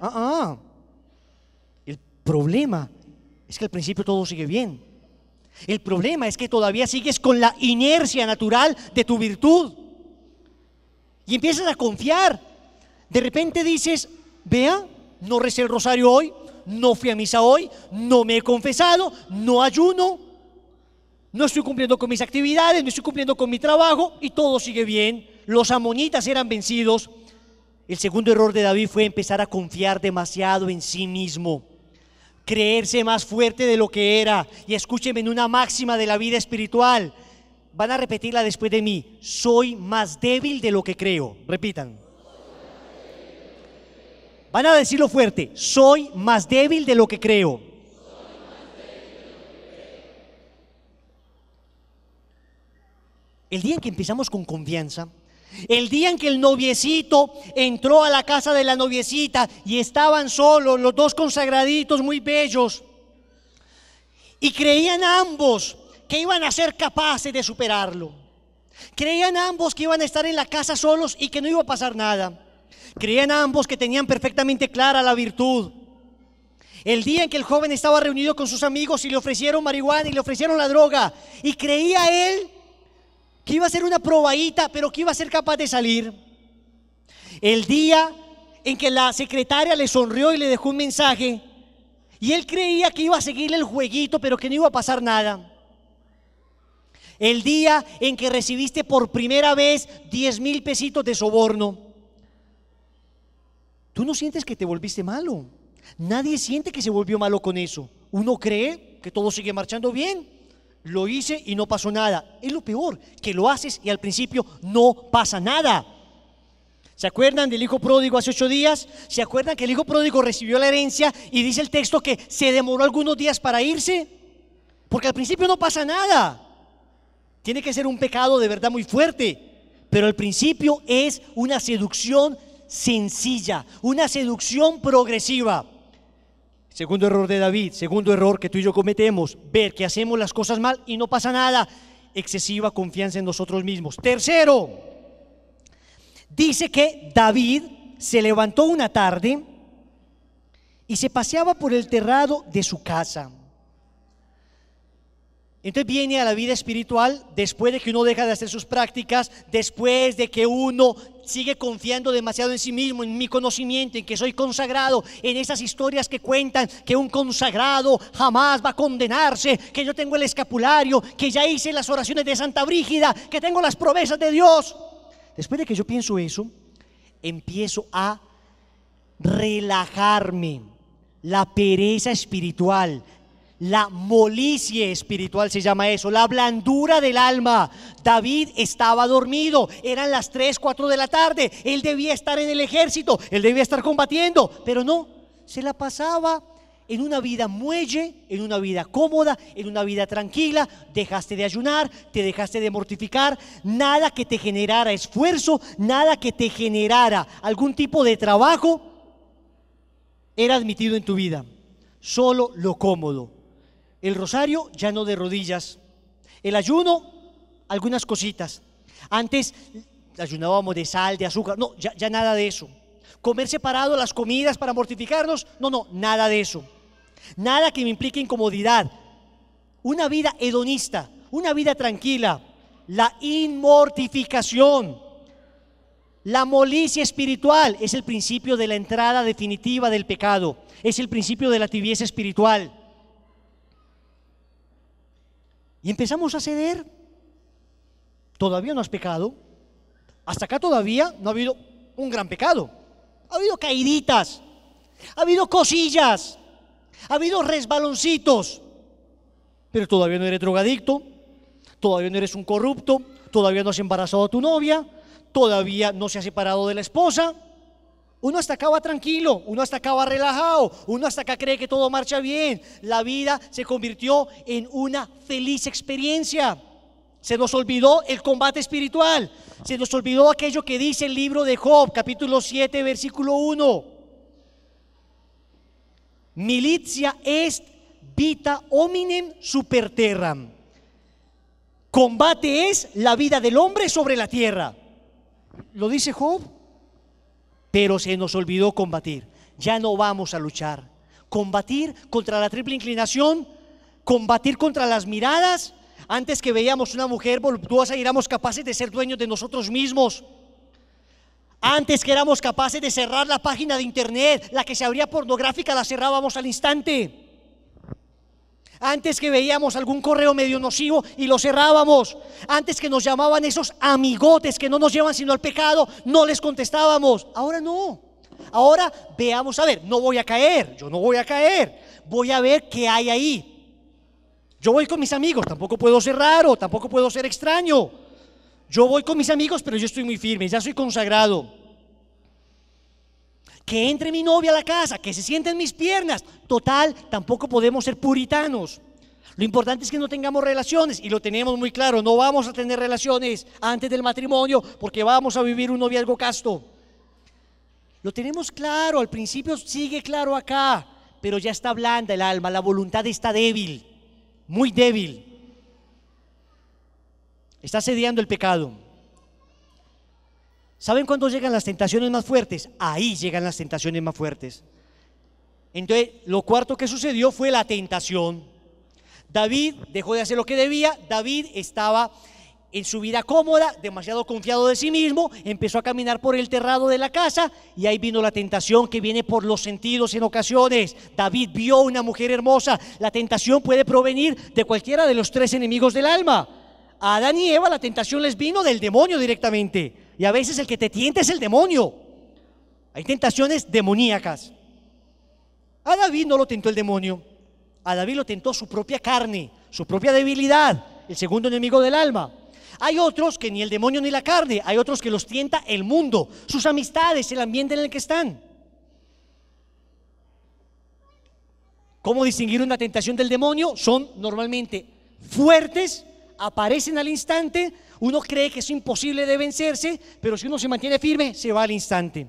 El problema es que al principio todo sigue bien. El problema es que todavía sigues con la inercia natural de tu virtud y empiezas a confiar. De repente dices: vea, no recé el rosario hoy, no fui a misa hoy, no me he confesado, no ayuno, no estoy cumpliendo con mis actividades, no estoy cumpliendo con mi trabajo y todo sigue bien. Los amonitas eran vencidos. El segundo error de David fue empezar a confiar demasiado en sí mismo, creerse más fuerte de lo que era. Y escúchenme, en una máxima de la vida espiritual, van a repetirla después de mí: soy más débil de lo que creo. Repitan. Van a decirlo fuerte: soy más débil de lo que creo. El día en que empezamos con confianza, El día en que el noviecito entró a la casa de la noviecita y estaban solos, los dos consagraditos muy bellos, y creían ambos que iban a ser capaces de superarlo. Creían ambos que iban a estar en la casa solos y que no iba a pasar nada. Creían ambos que tenían perfectamente clara la virtud. El día en que el joven estaba reunido con sus amigos y le ofrecieron marihuana y le ofrecieron la droga, y creía él que iba a ser una probadita, pero que iba a ser capaz de salir. El día en que la secretaria le sonrió y le dejó un mensaje, y él creía que iba a seguirle el jueguito, pero que no iba a pasar nada. El día en que recibiste por primera vez 10,000 pesitos de soborno, tú no sientes que te volviste malo. Nadie siente que se volvió malo con eso. Uno cree que todo sigue marchando bien. Lo hice y no pasó nada. Es lo peor, que lo haces y al principio no pasa nada. ¿Se acuerdan del hijo pródigo hace 8 días? ¿Se acuerdan que el hijo pródigo recibió la herencia y dice el texto que se demoró algunos días para irse? Porque al principio no pasa nada. Tiene que ser un pecado de verdad muy fuerte, pero al principio es una seducción sencilla, una seducción progresiva. Segundo error de David, segundo error que tú y yo cometemos, ver que hacemos las cosas mal y no pasa nada, excesiva confianza en nosotros mismos. Tercero, dice que David se levantó una tarde y se paseaba por el terrado de su casa. Entonces viene a la vida espiritual después de que uno deja de hacer sus prácticas, después de que uno sigue confiando demasiado en sí mismo, en mi conocimiento, en que soy consagrado, en esas historias que cuentan que un consagrado jamás va a condenarse, que yo tengo el escapulario, que ya hice las oraciones de Santa Brígida, que tengo las promesas de Dios. Después de que yo pienso eso, empiezo a relajarme. La pereza espiritual, la molicie espiritual se llama eso, la blandura del alma. David estaba dormido, eran las 3, 4 de la tarde, él debía estar en el ejército, él debía estar combatiendo, pero no, se la pasaba en una vida muelle, en una vida cómoda, en una vida tranquila. Dejaste de ayunar, te dejaste de mortificar, nada que te generara esfuerzo, nada que te generara algún tipo de trabajo era admitido en tu vida, solo lo cómodo. El rosario ya no de rodillas, el ayuno, algunas cositas. Antes ayunábamos de sal, de azúcar, no, ya nada de eso. Comer separado las comidas para mortificarnos, no, nada de eso. Nada que me implique incomodidad. Una vida hedonista, una vida tranquila, la inmortificación, la molicie espiritual es el principio de la entrada definitiva del pecado, es el principio de la tibieza espiritual. Y empezamos a ceder. Todavía no has pecado. Hasta acá todavía no ha habido un gran pecado. Ha habido caíditas, ha habido cosillas, ha habido resbaloncitos. Pero todavía no eres drogadicto, todavía no eres un corrupto, todavía no has embarazado a tu novia, todavía no se ha separado de la esposa. Uno hasta acá va tranquilo, uno hasta acá va relajado, uno hasta acá cree que todo marcha bien. La vida se convirtió en una feliz experiencia. Se nos olvidó el combate espiritual, se nos olvidó aquello que dice el libro de Job, capítulo 7, versículo 1. Militia est vita hominem super terram. Combate es la vida del hombre sobre la tierra. Lo dice Job. Pero se nos olvidó combatir. Ya no vamos a luchar. Combatir contra la triple inclinación, combatir contra las miradas. Antes que veíamos una mujer voluptuosa y éramos capaces de ser dueños de nosotros mismos. Antes que éramos capaces de cerrar la página de internet, la que se abría pornográfica la cerrábamos al instante. Antes que veíamos algún correo medio nocivo y lo cerrábamos. Antes que nos llamaban esos amigotes que no nos llevan sino al pecado, no les contestábamos. Ahora no. Ahora veamos, a ver, no voy a caer, yo no voy a caer. Voy a ver qué hay ahí. Yo voy con mis amigos, tampoco puedo ser raro, tampoco puedo ser extraño. Yo voy con mis amigos, pero yo estoy muy firme, ya soy consagrado. Que entre mi novia a la casa, que se siente en mis piernas. Total, tampoco podemos ser puritanos. Lo importante es que no tengamos relaciones, y lo tenemos muy claro, no vamos a tener relaciones antes del matrimonio porque vamos a vivir un noviazgo casto. Lo tenemos claro, al principio sigue claro acá, pero ya está blanda el alma, la voluntad está débil, muy débil. Está asediando el pecado. ¿Saben cuándo llegan las tentaciones más fuertes? Ahí llegan las tentaciones más fuertes. Entonces, lo cuarto que sucedió fue la tentación. David dejó de hacer lo que debía. David estaba en su vida cómoda, demasiado confiado de sí mismo, empezó a caminar por el terrado de la casa y ahí vino la tentación que viene por los sentidos en ocasiones. David vio una mujer hermosa. La tentación puede provenir de cualquiera de los tres enemigos del alma. A Adán y Eva la tentación les vino del demonio directamente, y a veces el que te tienta es el demonio. Hay tentaciones demoníacas. A David no lo tentó el demonio, a David lo tentó su propia carne, su propia debilidad, el segundo enemigo del alma. Hay otros que ni el demonio ni la carne, hay otros que los tienta el mundo, sus amistades, el ambiente en el que están. ¿Cómo distinguir una tentación del demonio? Son normalmente fuertes, aparecen al instante, uno cree que es imposible de vencerse, pero si uno se mantiene firme, se va al instante.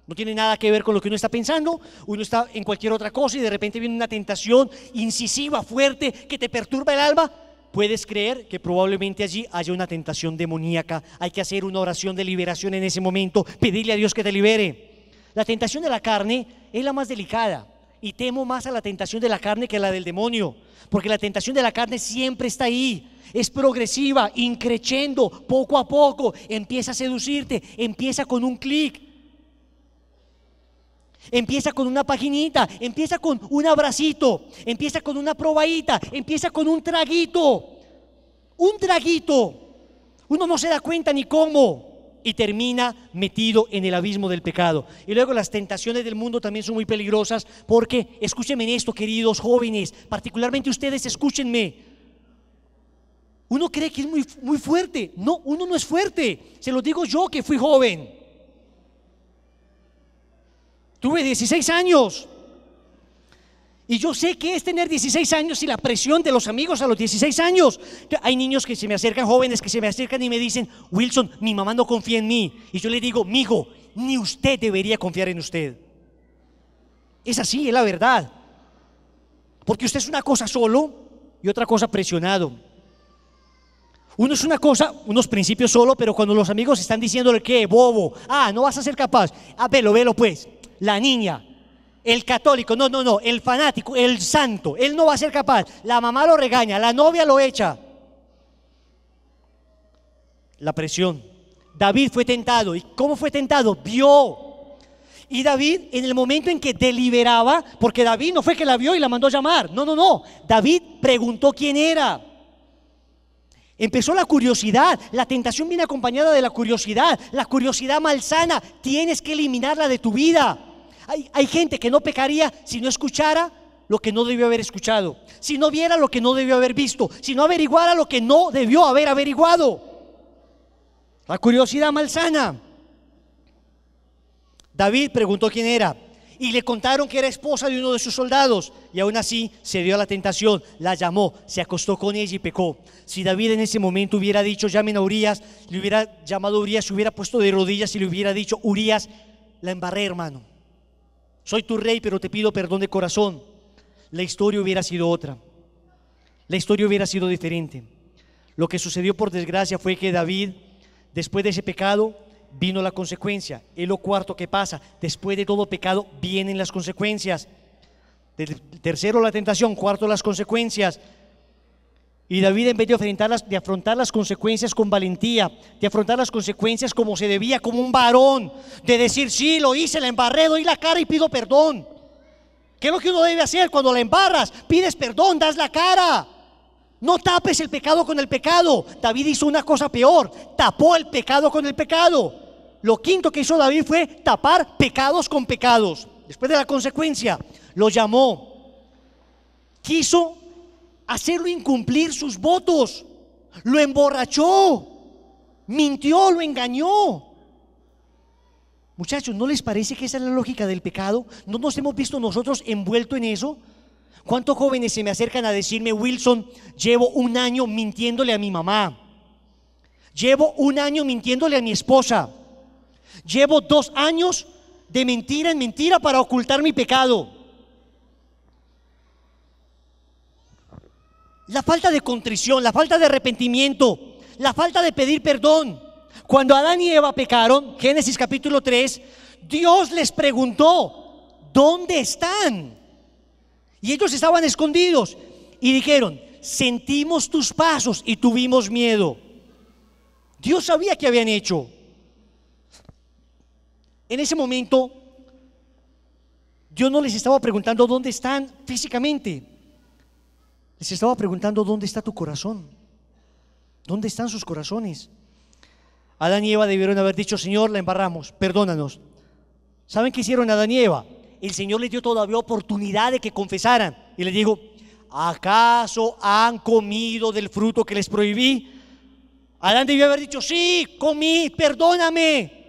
No tiene nada que ver con lo que uno está pensando, uno está en cualquier otra cosa y de repente viene una tentación incisiva, fuerte, que te perturba el alma. Puedes creer que probablemente allí haya una tentación demoníaca. Hay que hacer una oración de liberación en ese momento, pedirle a Dios que te libere. La tentación de la carne es la más delicada y temo más a la tentación de la carne que a la del demonio, porque la tentación de la carne siempre está ahí. Es progresiva, increciendo, poco a poco, empieza a seducirte, empieza con un clic, empieza con una paginita, empieza con un abracito, empieza con una probadita, empieza con un traguito, uno no se da cuenta ni cómo y termina metido en el abismo del pecado. Y luego las tentaciones del mundo también son muy peligrosas porque, escúchenme en esto, queridos jóvenes, particularmente ustedes, escúchenme. Uno cree que es muy fuerte. No, uno no es fuerte. Se lo digo yo que fui joven. Tuve 16 años. Y yo sé que es tener 16 años y la presión de los amigos a los 16 años. Hay niños que se me acercan, jóvenes que se me acercan y me dicen: Wilson, mi mamá no confía en mí. Y yo le digo: mijo, ni usted debería confiar en usted. Es así, es la verdad. Porque usted es una cosa solo y otra cosa presionado. Uno es una cosa, unos principios solo, pero cuando los amigos están diciéndole que bobo, no vas a ser capaz, velo pues, la niña, el católico, no, el fanático, el santo, él no va a ser capaz, la mamá lo regaña, la novia lo echa. La presión. David fue tentado. ¿Y cómo fue tentado? Vio. Y David, en el momento en que deliberaba, porque David no fue que la vio y la mandó a llamar, no, David preguntó quién era. Empezó la curiosidad. La tentación viene acompañada de la curiosidad malsana. Tienes que eliminarla de tu vida. Hay gente que no pecaría si no escuchara lo que no debió haber escuchado, si no viera lo que no debió haber visto, si no averiguara lo que no debió haber averiguado. La curiosidad malsana. David preguntó quién era y le contaron que era esposa de uno de sus soldados, y aún así se dio a la tentación, la llamó, se acostó con ella y pecó. Si David en ese momento hubiera dicho: llamen a Urías, le hubiera llamado a Urías, se hubiera puesto de rodillas y le hubiera dicho: Urías, la embarré, hermano, soy tu rey, pero te pido perdón de corazón. La historia hubiera sido otra, la historia hubiera sido diferente. Lo que sucedió, por desgracia, fue que David, después de ese pecado, vino la consecuencia. Es lo cuarto que pasa. Después de todo pecado vienen las consecuencias. Tercero, la tentación. Cuarto, las consecuencias. Y David, en vez de afrontar las consecuencias con valentía, de afrontar las consecuencias como se debía, como un varón, de decir: sí, lo hice, la embarré, doy la cara y pido perdón. ¿Qué es lo que uno debe hacer cuando la embarras? Pides perdón, das la cara. No tapes el pecado con el pecado. David hizo una cosa peor: tapó el pecado con el pecado. Lo quinto que hizo David fue tapar pecados con pecados. Después de la consecuencia, lo llamó, quiso hacerlo incumplir sus votos, lo emborrachó, mintió, lo engañó. Muchachos, ¿no les parece que esa es la lógica del pecado? ¿No nos hemos visto nosotros envueltos en eso? ¿Cuántos jóvenes se me acercan a decirme, Wilson, llevo un año mintiéndole a mi mamá? Llevo un año mintiéndole a mi esposa. Llevo 2 años de mentira en mentira para ocultar mi pecado. La falta de contrición, la falta de arrepentimiento, la falta de pedir perdón. Cuando Adán y Eva pecaron, Génesis capítulo 3, Dios les preguntó, ¿dónde están? Y ellos estaban escondidos y dijeron, sentimos tus pasos y tuvimos miedo. Dios sabía qué habían hecho. En ese momento, Dios no les estaba preguntando dónde están físicamente. Les estaba preguntando dónde está tu corazón. ¿Dónde están sus corazones? Adán y Eva debieron haber dicho, Señor, la embarramos, perdónanos. ¿Saben qué hicieron Adán y Eva? El Señor les dio todavía oportunidad de que confesaran. Y les dijo, ¿acaso han comido del fruto que les prohibí? Adán debió haber dicho, sí, comí, perdóname.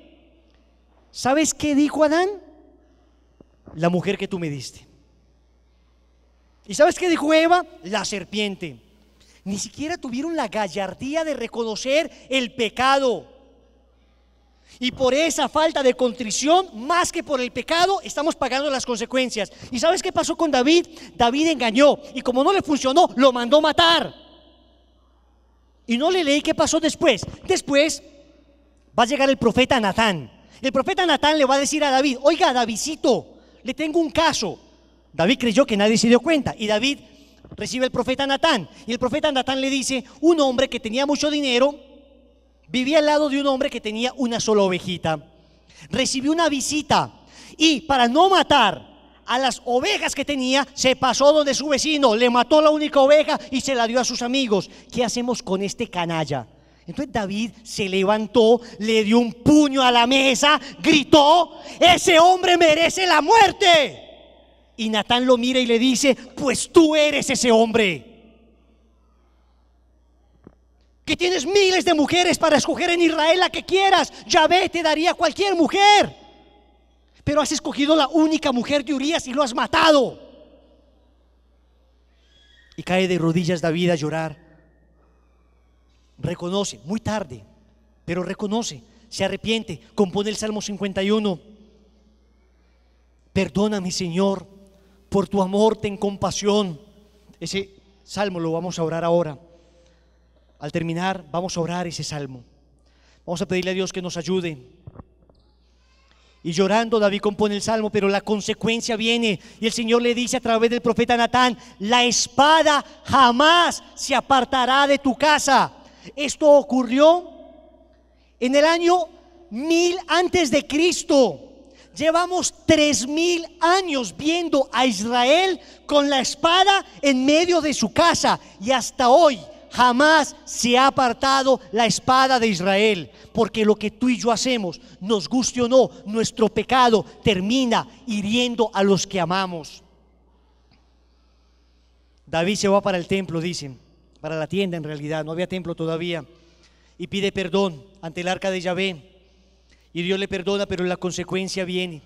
¿Sabes qué dijo Adán? La mujer que tú me diste. ¿Y sabes qué dijo Eva? La serpiente. Ni siquiera tuvieron la gallardía de reconocer el pecado. Y por esa falta de contrición, más que por el pecado, estamos pagando las consecuencias. ¿Y sabes qué pasó con David? David engañó y como no le funcionó, lo mandó matar. Y no le leí qué pasó después. Después va a llegar el profeta Natán. El profeta Natán le va a decir a David, oiga, Davidcito, le tengo un caso. David creyó que nadie se dio cuenta y David recibe al profeta Natán. Y el profeta Natán le dice, un hombre que tenía mucho dinero vivía al lado de un hombre que tenía una sola ovejita. Recibió una visita y para no matar a las ovejas que tenía, se pasó donde su vecino, le mató la única oveja y se la dio a sus amigos. ¿Qué hacemos con este canalla? Entonces David se levantó, le dio un puño a la mesa, gritó, ese hombre merece la muerte. Y Natán lo mira y le dice, pues tú eres ese hombre. Que tienes miles de mujeres para escoger en Israel la que quieras. Yahvé te daría cualquier mujer. Pero has escogido la única mujer de Urías y lo has matado. Y cae de rodillas David a llorar. Reconoce, muy tarde, pero reconoce, se arrepiente, compone el Salmo 51. Perdóname, Señor, por tu amor ten compasión. Ese salmo lo vamos a orar ahora. Al terminar vamos a orar ese salmo. Vamos a pedirle a Dios que nos ayude. Y llorando David compone el salmo, pero la consecuencia viene y el Señor le dice a través del profeta Natán, la espada jamás se apartará de tu casa. Esto ocurrió en el año 1000 antes de Cristo. Llevamos 3000 años viendo a Israel con la espada en medio de su casa y hasta hoy jamás se ha apartado la espada de Israel, porque lo que tú y yo hacemos, nos guste o no, nuestro pecado termina hiriendo a los que amamos. David se va para el templo, dicen, para la tienda en realidad, no había templo todavía, y pide perdón ante el arca de Yahvé. Y Dios le perdona, pero la consecuencia viene.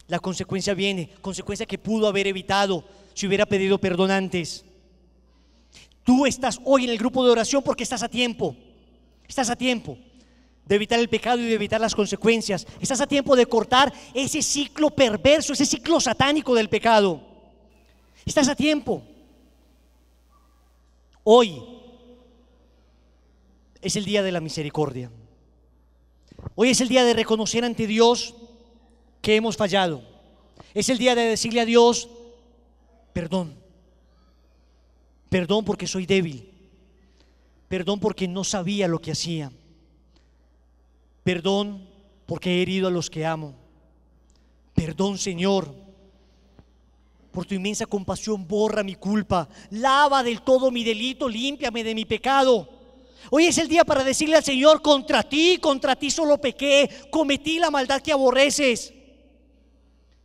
La consecuencia viene, consecuencia que pudo haber evitado si hubiera pedido perdón antes. Tú estás hoy en el grupo de oración porque estás a tiempo. Estás a tiempo de evitar el pecado y de evitar las consecuencias. Estás a tiempo de cortar ese ciclo perverso, ese ciclo satánico del pecado. Estás a tiempo. Hoy es el día de la misericordia. Hoy es el día de reconocer ante Dios que hemos fallado. Es el día de decirle a Dios, perdón. Perdón porque soy débil. Perdón porque no sabía lo que hacía. Perdón porque he herido a los que amo. Perdón, Señor, por tu inmensa compasión borra mi culpa. Lava del todo mi delito, límpiame de mi pecado. Hoy es el día para decirle al Señor, contra ti solo pequé, cometí la maldad que aborreces.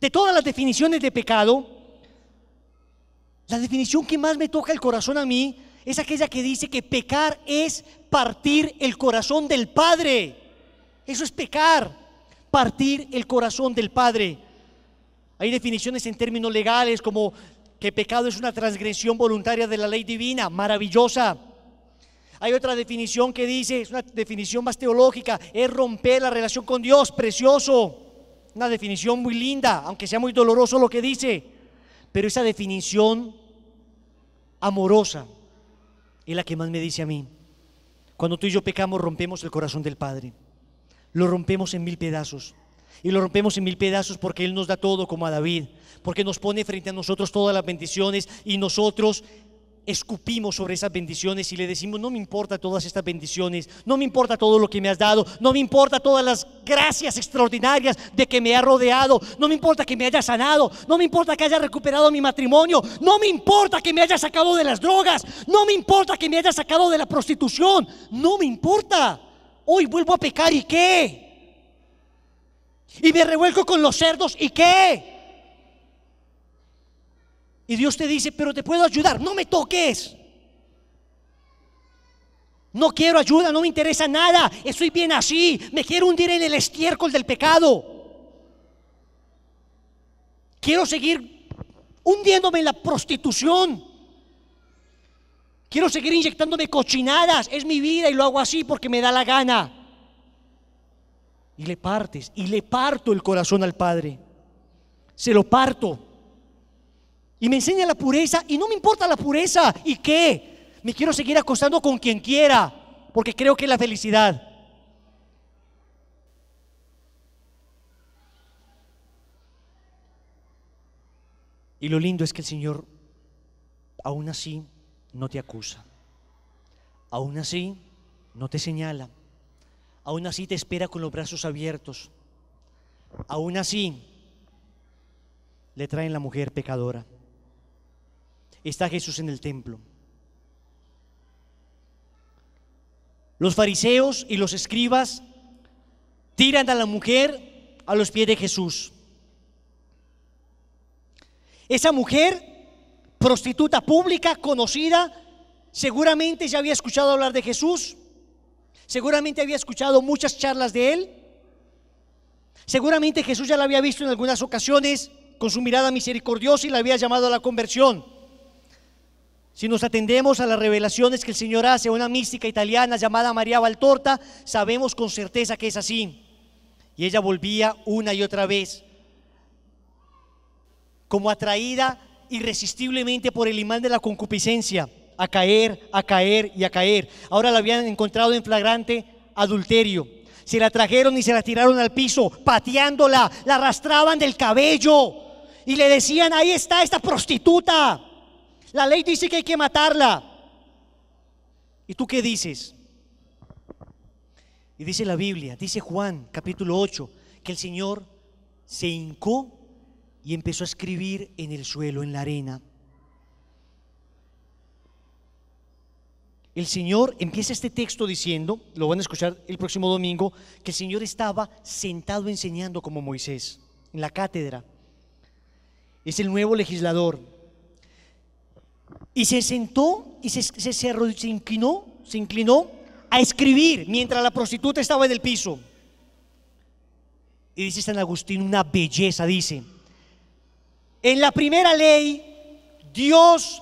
De todas las definiciones de pecado, la definición que más me toca el corazón a mí es aquella que dice que pecar es partir el corazón del Padre. Eso es pecar, partir el corazón del Padre. Hay definiciones en términos legales como que pecado es una transgresión voluntaria de la ley divina, maravillosa. Hay otra definición que dice, es una definición más teológica, es romper la relación con Dios, precioso. Una definición muy linda, aunque sea muy doloroso lo que dice. Pero esa definición amorosa es la que más me dice a mí. Cuando tú y yo pecamos, rompemos el corazón del Padre. Lo rompemos en 1000 pedazos. Y lo rompemos en 1000 pedazos porque Él nos da todo, como a David, porque nos pone frente a nosotros todas las bendiciones y nosotros escupimos sobre esas bendiciones y le decimos: no me importa todas estas bendiciones, no me importa todo lo que me has dado, no me importa todas las gracias extraordinarias de que me ha rodeado, no me importa que me haya sanado, no me importa que haya recuperado mi matrimonio, no me importa que me haya sacado de las drogas, no me importa que me haya sacado de la prostitución, no me importa. Hoy vuelvo a pecar, ¿y qué? Y me revuelco con los cerdos, ¿y qué? Y Dios te dice: pero te puedo ayudar, no me toques. No quiero ayuda, no me interesa nada, estoy bien así, me quiero hundir en el estiércol del pecado. Quiero seguir hundiéndome en la prostitución. Quiero seguir inyectándome cochinadas, es mi vida y lo hago así porque me da la gana. Y le partes, y le parto el corazón al Padre. Se lo parto. Y me enseña la pureza y no me importa la pureza. ¿Y qué? Me quiero seguir acostando con quien quiera porque creo que es la felicidad. Y lo lindo es que el Señor aún así no te acusa, aún así no te señala, aún así te espera con los brazos abiertos, aún así le traen la mujer pecadora. Está Jesús en el templo. Los fariseos y los escribas tiran a la mujer a los pies de Jesús. Esa mujer, prostituta pública, conocida, seguramente ya había escuchado hablar de Jesús, seguramente había escuchado muchas charlas de Él, seguramente Jesús ya la había visto en algunas ocasiones con su mirada misericordiosa y la había llamado a la conversión. Si nos atendemos a las revelaciones que el Señor hace a una mística italiana llamada María Valtorta, sabemos con certeza que es así. Y ella volvía una y otra vez, como atraída irresistiblemente por el imán de la concupiscencia, a caer, a caer y a caer. Ahora la habían encontrado en flagrante adulterio. Se la trajeron y se la tiraron al piso, pateándola, la arrastraban del cabello y le decían: ahí está esta prostituta. La ley dice que hay que matarla. ¿Y tú qué dices? Y dice la Biblia, dice Juan capítulo 8, que el Señor se hincó y empezó a escribir en el suelo, en la arena. El Señor empieza este texto diciendo, lo van a escuchar el próximo domingo, que el Señor estaba sentado enseñando como Moisés en la cátedra. Es el nuevo legislador. Y se sentó y se inclinó a escribir mientras la prostituta estaba en el piso. Y dice San Agustín una belleza, dice: en la primera ley Dios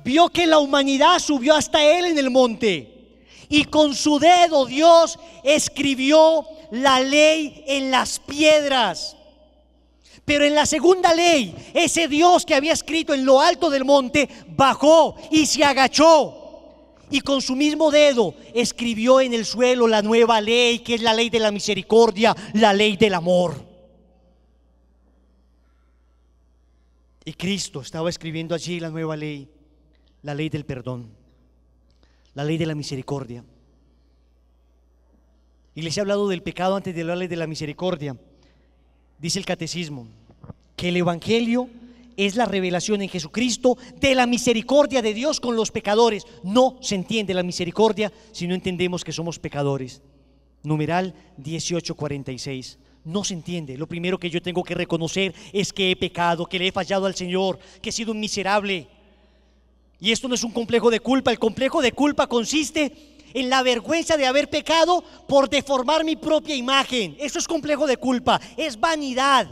vio que la humanidad subió hasta Él en el monte y con su dedo Dios escribió la ley en las piedras. Pero en la segunda ley, ese Dios que había escrito en lo alto del monte bajó y se agachó y con su mismo dedo escribió en el suelo la nueva ley, que es la ley de la misericordia, la ley del amor. Y Cristo estaba escribiendo allí la nueva ley, la ley del perdón, la ley de la misericordia. Y les he hablado del pecado antes de hablarles de la misericordia. Dice el catecismo que el evangelio es la revelación en Jesucristo de la misericordia de Dios con los pecadores. No se entiende la misericordia si no entendemos que somos pecadores. Numeral 1846. No se entiende. Lo primero que yo tengo que reconocer es que he pecado, que le he fallado al Señor, que he sido un miserable. Y esto no es un complejo de culpa. El complejo de culpa consiste en la vergüenza de haber pecado por deformar mi propia imagen. Eso es complejo de culpa, es vanidad.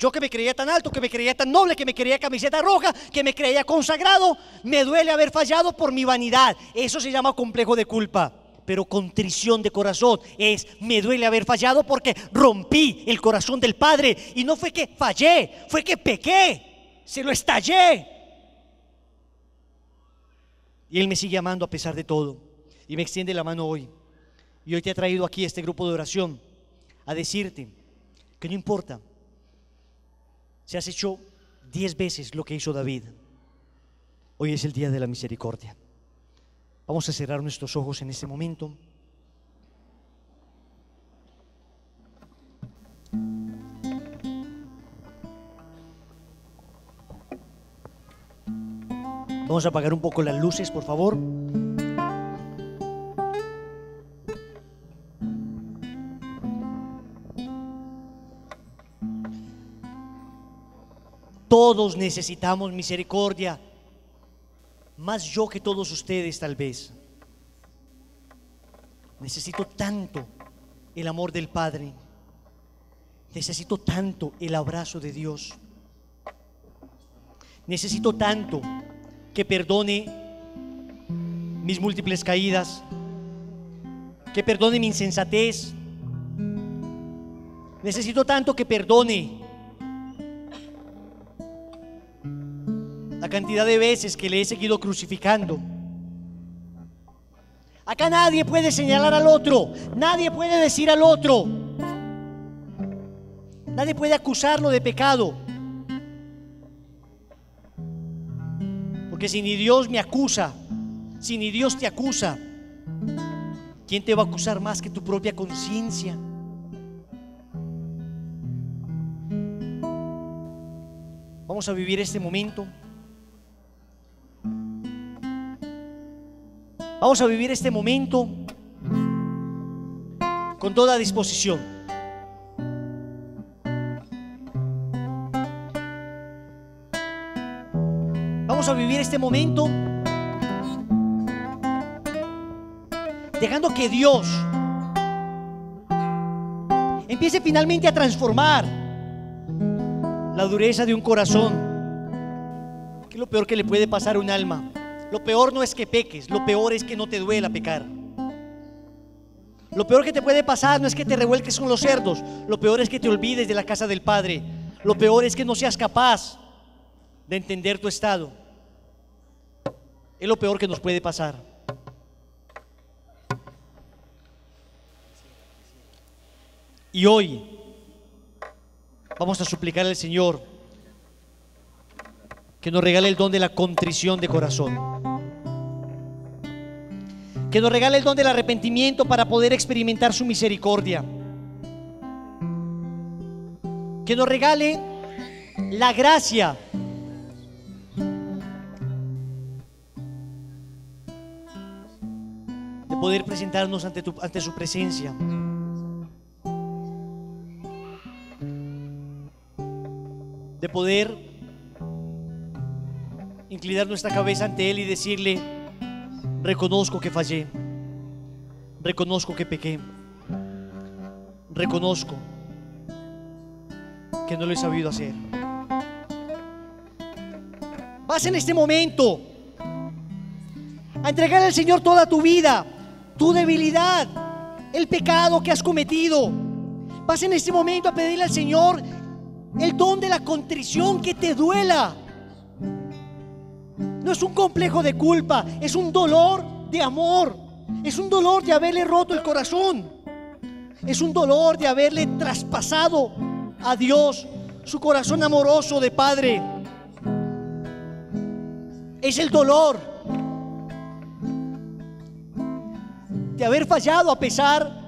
Yo que me creía tan alto, que me creía tan noble, que me creía camiseta roja, que me creía consagrado, me duele haber fallado por mi vanidad. Eso se llama complejo de culpa. Pero contrición de corazón es: me duele haber fallado porque rompí el corazón del Padre. Y no fue que fallé, fue que pequé, se lo estallé. Y Él me sigue amando a pesar de todo. Y me extiende la mano hoy. Y hoy te ha traído aquí a este grupo de oración a decirte que no importa si has hecho 10 veces lo que hizo David, hoy es el día de la misericordia. Vamos a cerrar nuestros ojos en este momento. Vamos a apagar un poco las luces, por favor. Todos necesitamos misericordia, más yo que todos ustedes tal vez. Necesito tanto el amor del Padre, necesito tanto el abrazo de Dios, necesito tanto que perdone mis múltiples caídas, que perdone mi insensatez, necesito tanto que perdone la cantidad de veces que le he seguido crucificando. Acá nadie puede señalar al otro, nadie puede decir al otro, nadie puede acusarlo de pecado, porque si ni Dios me acusa, si ni Dios te acusa, ¿quién te va a acusar más que tu propia conciencia? Vamos a vivir este momento. Vamos a vivir este momento con toda disposición. Vamos a vivir este momento dejando que Dios empiece finalmente a transformar la dureza de un corazón. ¿Qué es lo peor que le puede pasar a un alma? Lo peor no es que peques, lo peor es que no te duela pecar. Lo peor que te puede pasar no es que te revuelques con los cerdos, lo peor es que te olvides de la casa del Padre. Lo peor es que no seas capaz de entender tu estado. Es lo peor que nos puede pasar. Y hoy vamos a suplicar al Señor que nos regale el don de la contrición de corazón, que nos regale el don del arrepentimiento para poder experimentar su misericordia, que nos regale la gracia de poder presentarnos ante su presencia, de poder inclinar nuestra cabeza ante Él y decirle: reconozco que fallé, reconozco que pequé, reconozco que no lo he sabido hacer. Vas en este momento a entregar al Señor toda tu vida, tu debilidad, el pecado que has cometido. Vas en este momento a pedirle al Señor el don de la contrición, que te duela. No es un complejo de culpa, es un dolor de amor, es un dolor de haberle roto el corazón, es un dolor de haberle traspasado a Dios su corazón amoroso de Padre. Es el dolor de haber fallado a pesar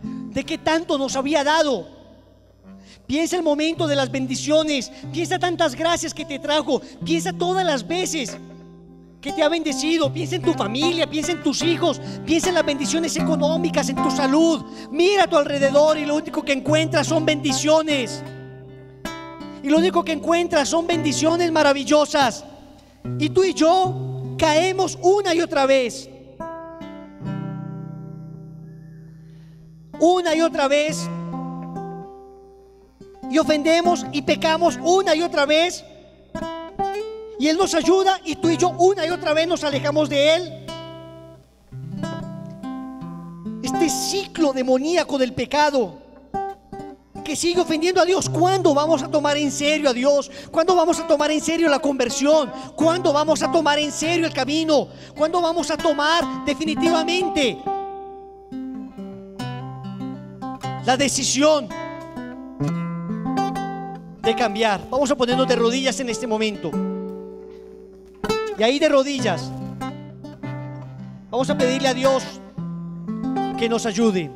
de que tanto nos había dado. Piensa el momento de las bendiciones, piensa tantas gracias que te trajo, piensa todas las veces que te ha bendecido, piensa en tu familia, piensa en tus hijos, piensa en las bendiciones económicas, en tu salud. Mira a tu alrededor y lo único que encuentras son bendiciones. Y lo único que encuentras son bendiciones maravillosas. Y tú y yo caemos una y otra vez. Una y otra vez. y ofendemos y pecamos una y otra vez. Y Él nos ayuda y tú y yo una y otra vez nos alejamos de Él. Este ciclo demoníaco del pecado que sigue ofendiendo a Dios. ¿Cuándo vamos a tomar en serio a Dios? ¿Cuándo vamos a tomar en serio la conversión? ¿Cuándo vamos a tomar en serio el camino? ¿Cuándo vamos a tomar definitivamente la decisión de cambiar? Vamos a ponernos de rodillas en este momento. Y ahí de rodillas vamos a pedirle a Dios que nos ayude.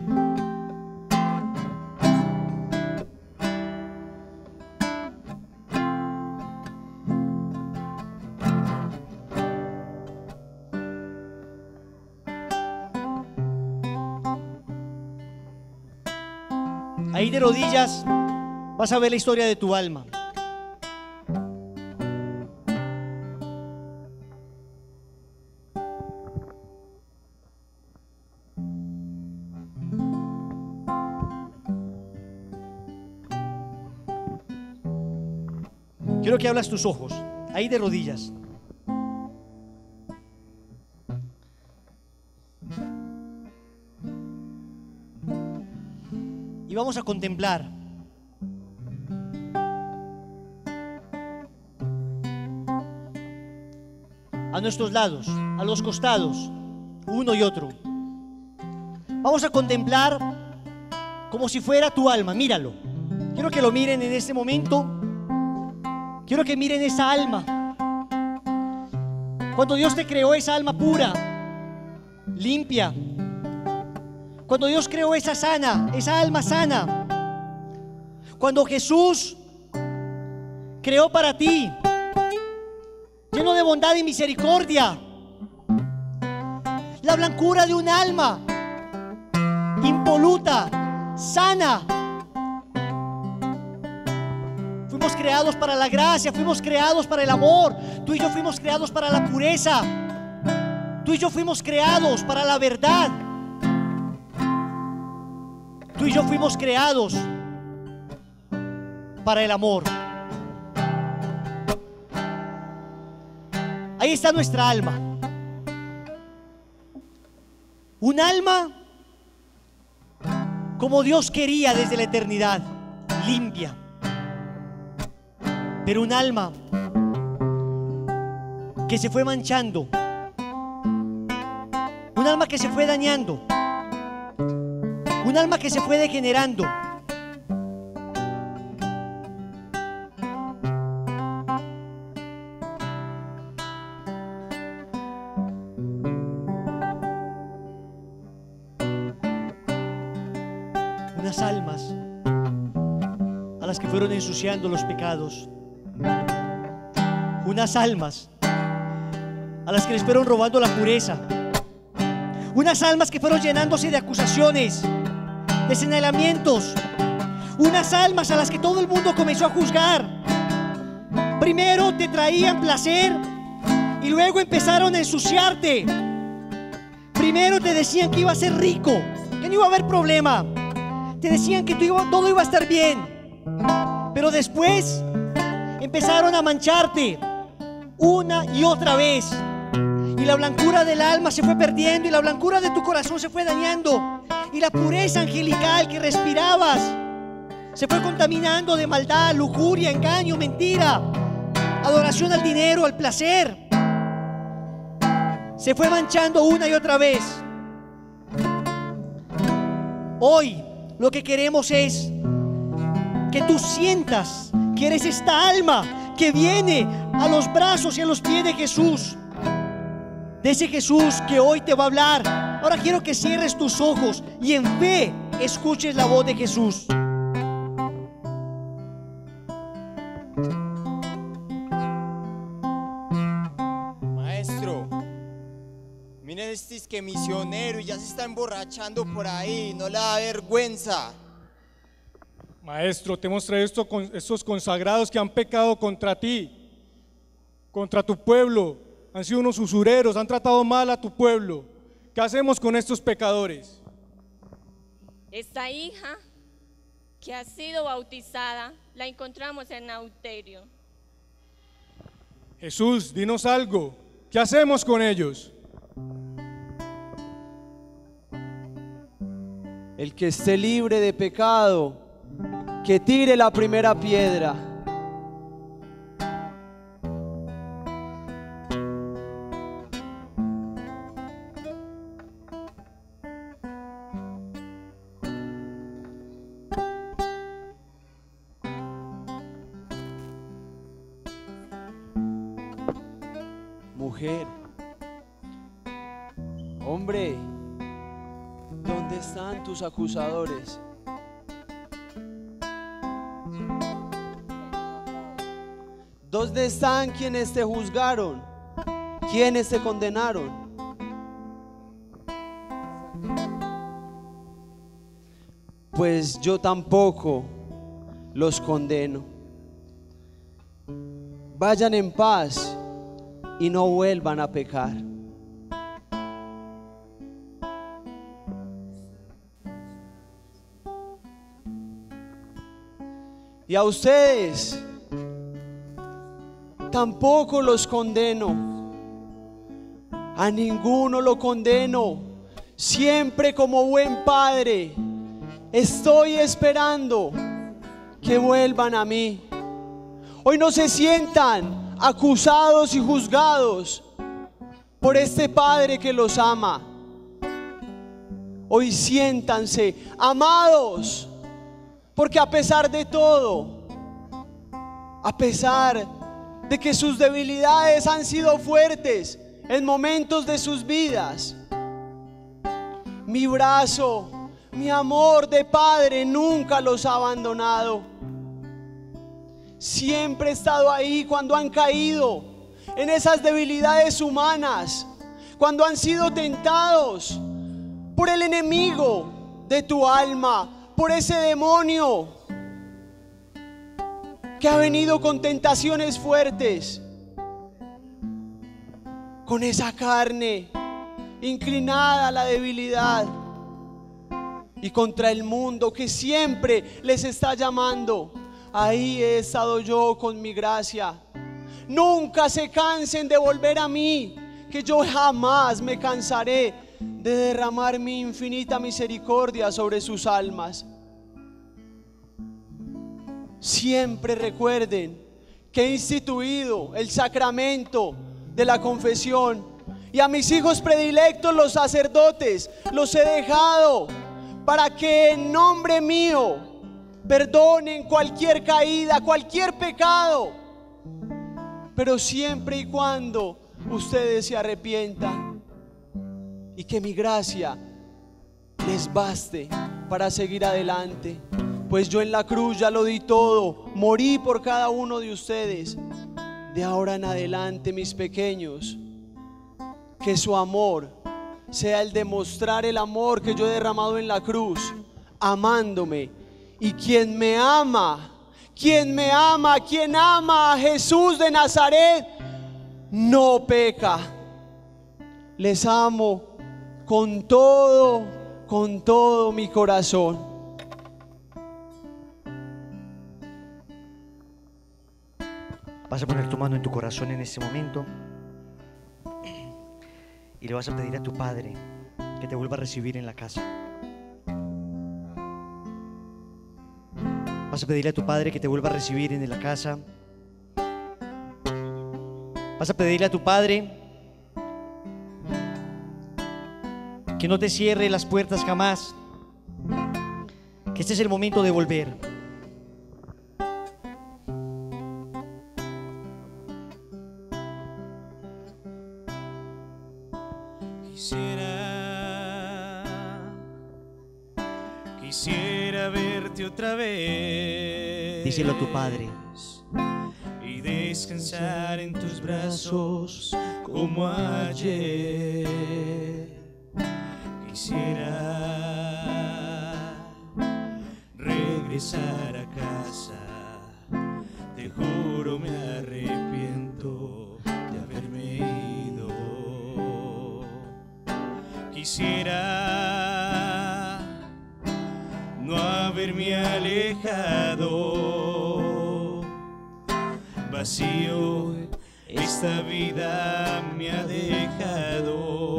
Ahí de rodillas vas a ver la historia de tu alma. Quiero que abras tus ojos, ahí de rodillas. Y vamos a contemplar a nuestros lados, a los costados, uno y otro. Vamos a contemplar como si fuera tu alma. Míralo. Quiero que lo miren en este momento. Quiero que miren esa alma. Cuando Dios te creó, esa alma pura, limpia. Cuando Dios creó esa alma sana. Cuando Jesús creó para ti, lleno de bondad y misericordia, la blancura de un alma impoluta, sana. Fuimos creados para la gracia, fuimos creados para el amor. Tú y yo fuimos creados para la pureza. Tú y yo fuimos creados para la verdad. Tú y yo fuimos creados para el amor. Ahí está nuestra alma. Un alma como Dios quería desde la eternidad, limpia. Pero un alma que se fue manchando, un alma que se fue dañando, un alma que se fue degenerando. Unas almas a las que fueron ensuciando los pecados. Unas almas a las que les fueron robando la pureza. Unas almas que fueron llenándose de acusaciones, de señalamientos. Unas almas a las que todo el mundo comenzó a juzgar. Primero te traían placer y luego empezaron a ensuciarte. Primero te decían que iba a ser rico, que no iba a haber problema. Te decían que todo iba a estar bien. Pero después empezaron a mancharte una y otra vez. Y la blancura del alma se fue perdiendo y la blancura de tu corazón se fue dañando. Y la pureza angelical que respirabas se fue contaminando de maldad, lujuria, engaño, mentira, adoración al dinero, al placer. Se fue manchando una y otra vez. Hoy lo que queremos es que tú sientas que eres esta alma que viene a los brazos y a los pies de Jesús. De ese Jesús que hoy te va a hablar. Ahora quiero que cierres tus ojos y en fe escuches la voz de Jesús. Maestro, miren este que misionero y ya se está emborrachando por ahí, no le da vergüenza. Maestro, te hemos traído estos consagrados que han pecado contra ti, contra tu pueblo. Han sido unos usureros, han tratado mal a tu pueblo. ¿Qué hacemos con estos pecadores? Esta hija que ha sido bautizada, la encontramos en Nauterio. Jesús, dinos algo. ¿Qué hacemos con ellos? El que esté libre de pecado, que tire la primera piedra. Mujer, hombre, ¿dónde están tus acusadores? ¿Dónde están quienes te juzgaron? ¿Quienes te condenaron? Pues yo tampoco los condeno. Vayan en paz y no vuelvan a pecar. Y a ustedes tampoco los condeno, a ninguno lo condeno. Siempre como buen padre estoy esperando que vuelvan a mí. Hoy no se sientan acusados y juzgados por este Padre que los ama. Hoy siéntanse amados, porque a pesar de todo, a pesar de que sus debilidades han sido fuertes en momentos de sus vidas, mi brazo, mi amor de Padre nunca los ha abandonado. Siempre he estado ahí cuando han caído en esas debilidades humanas, cuando han sido tentados por el enemigo de tu alma, por ese demonio que ha venido con tentaciones fuertes, con esa carne inclinada a la debilidad y contra el mundo que siempre les está llamando. Ahí he estado yo con mi gracia. Nunca se cansen de volver a mí, que yo jamás me cansaré de derramar mi infinita misericordia sobre sus almas. Siempre recuerden que he instituido el sacramento de la confesión, y a mis hijos predilectos, los sacerdotes, los he dejado para que en nombre mío perdonen cualquier caída, cualquier pecado, pero siempre y cuando ustedes se arrepientan, y que mi gracia les baste para seguir adelante. Pues yo en la cruz ya lo di todo, morí por cada uno de ustedes. De ahora en adelante, mis pequeños, que su amor sea el demostrar el amor que yo he derramado en la cruz, amándome. Y quien ama a Jesús de Nazaret, no peca. Les amo con todo mi corazón. Vas a poner tu mano en tu corazón en este momento y le vas a pedir a tu Padre que te vuelva a recibir en la casa. Vas a pedirle a tu Padre que te vuelva a recibir en la casa. Vas a pedirle a tu Padre que no te cierre las puertas jamás, que este es el momento de volver. Quisiera verte otra vez. Díselo a tu Padre. Y descansar en tus brazos como ayer. Quisiera regresar a casa. Te juro me arrepiento de haberme ido. Quisiera no haber haberme alejado. Vacío esta vida me ha dejado.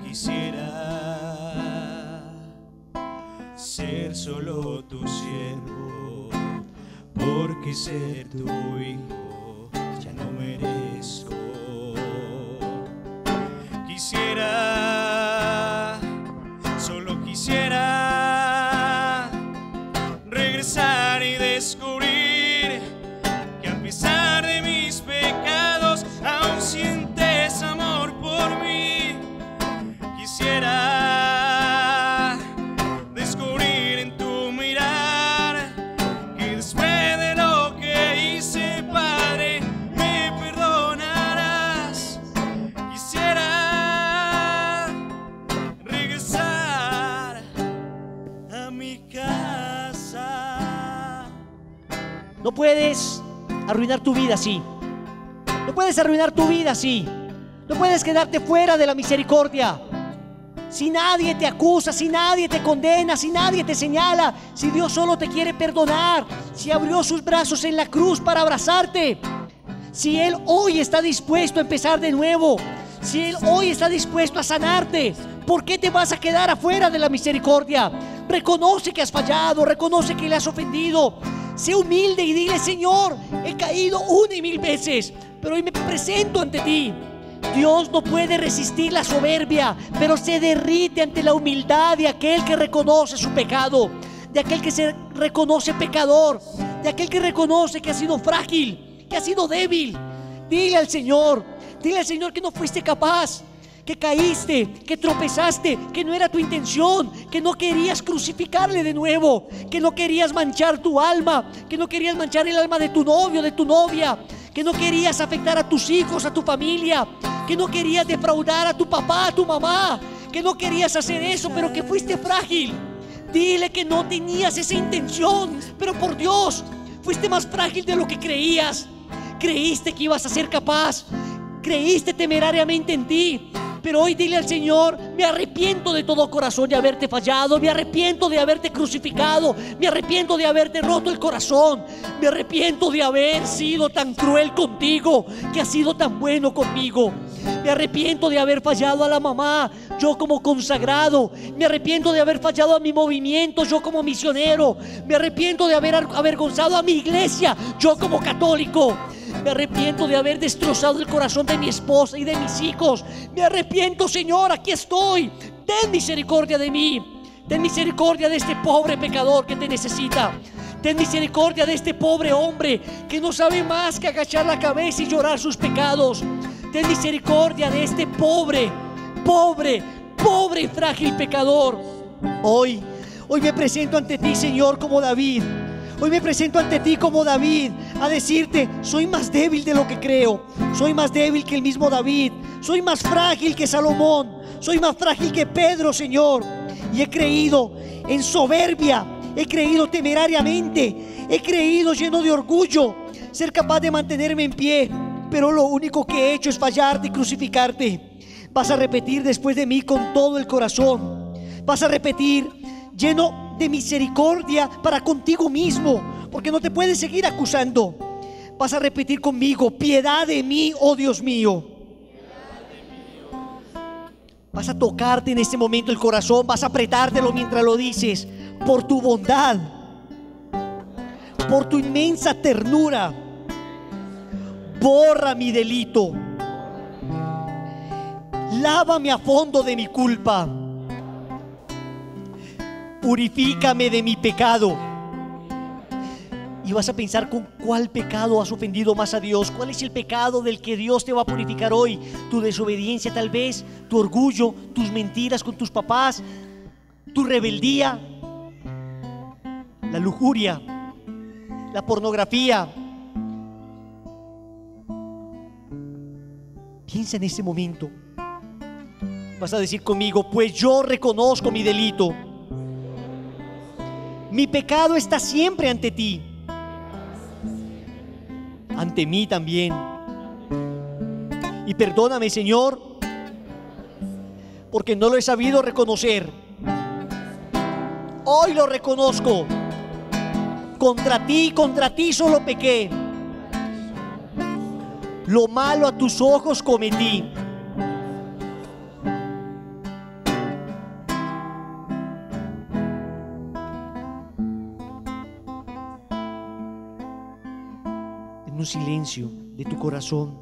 Quisiera ser solo tu siervo, porque ser tu hijo ya no merezco. Quisiera, solo quisiera regresar y descubrir que a pesar de mis pecados aún sientes amor por mí. Quisiera descubrir en tu mirar que después de lo que hice, Padre, me perdonarás. Quisiera regresar a mi casa. No puedes arruinar tu vida así. No puedes arruinar tu vida así. No puedes quedarte fuera de la misericordia. Si nadie te acusa, si nadie te condena, si nadie te señala, si Dios solo te quiere perdonar, si abrió sus brazos en la cruz para abrazarte, si Él hoy está dispuesto a empezar de nuevo, si Él hoy está dispuesto a sanarte, ¿por qué te vas a quedar afuera de la misericordia? Reconoce que has fallado, reconoce que le has ofendido. Sé humilde y dile: Señor, he caído 1,000 veces, pero hoy me presento ante ti. Dios no puede resistir la soberbia, pero se derrite ante la humildad de aquel que reconoce su pecado, de aquel que se reconoce pecador, de aquel que reconoce que ha sido frágil, que ha sido débil. Dile al Señor que no fuiste capaz, que caíste, que tropezaste, que no era tu intención, que no querías crucificarle de nuevo, que no querías manchar tu alma, que no querías manchar el alma de tu novio, de tu novia, que no querías afectar a tus hijos, a tu familia, que no querías defraudar a tu papá, a tu mamá, que no querías hacer eso, pero que fuiste frágil. Dile que no tenías esa intención, pero por Dios, fuiste más frágil de lo que creías. Creíste que ibas a ser capaz, creíste temerariamente en ti. Pero hoy dile al Señor: me arrepiento de todo corazón de haberte fallado, me arrepiento de haberte crucificado, me arrepiento de haberte roto el corazón, me arrepiento de haber sido tan cruel contigo, que has sido tan bueno conmigo. Me arrepiento de haber fallado a la mamá, yo como consagrado. Me arrepiento de haber fallado a mi movimiento, yo como misionero. Me arrepiento de haber avergonzado a mi iglesia, yo como católico. Me arrepiento de haber destrozado el corazón de mi esposa y de mis hijos. Me arrepiento, Señor, aquí estoy. Ten misericordia de mí. Ten misericordia de este pobre pecador que te necesita. Ten misericordia de este pobre hombre que no sabe más que agachar la cabeza y llorar sus pecados. Ten misericordia de este pobre y frágil pecador. Hoy me presento ante ti, Señor, como David. Hoy me presento ante ti como David, a decirte: soy más débil de lo que creo. Soy más débil que el mismo David. Soy más frágil que Salomón. Soy más frágil que Pedro, Señor. Y he creído en soberbia. He creído temerariamente. He creído lleno de orgullo, ser capaz de mantenerme en pie. Pero lo único que he hecho es fallarte y crucificarte. Vas a repetir después de mí con todo el corazón. Vas a repetir lleno de misericordia para contigo mismo, porque no te puedes seguir acusando. Vas a repetir conmigo: piedad de mí, oh Dios mío. Vas a tocarte en este momento el corazón, vas a apretártelo mientras lo dices. Por tu bondad, por tu inmensa ternura, borra mi delito, lávame a fondo de mi culpa, purifícame de mi pecado. Y vas a pensar con cuál pecado has ofendido más a Dios. ¿Cuál es el pecado del que Dios te va a purificar hoy? Tu desobediencia, tal vez, tu orgullo, tus mentiras con tus papás, tu rebeldía, la lujuria, la pornografía. Piensa en ese momento. Vas a decir conmigo: pues yo reconozco mi delito. Mi pecado está siempre ante ti, ante mí también. Y perdóname, Señor, porque no lo he sabido reconocer. Hoy lo reconozco. Contra ti solo pequé. Lo malo a tus ojos cometí. En un silencio de tu corazón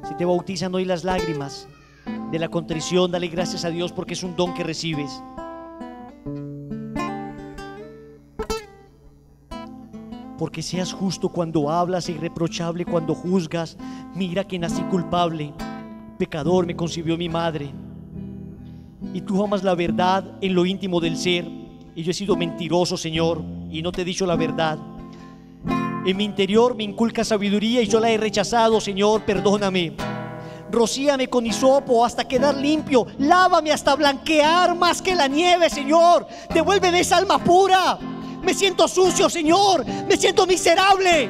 se te bautizan hoy las lágrimas de la contrición. Dale gracias a Dios porque es un don que recibes. Porque seas justo cuando hablas e irreprochable cuando juzgas. Mira que nací culpable, pecador me concibió mi madre. Y tú amas la verdad en lo íntimo del ser. Y yo he sido mentiroso, Señor, y no te he dicho la verdad. En mi interior me inculca sabiduría y yo la he rechazado, Señor, perdóname. Rocíame con hisopo hasta quedar limpio. Lávame hasta blanquear más que la nieve, Señor. Devuélveme esa alma pura. Me siento sucio, Señor. Me siento miserable.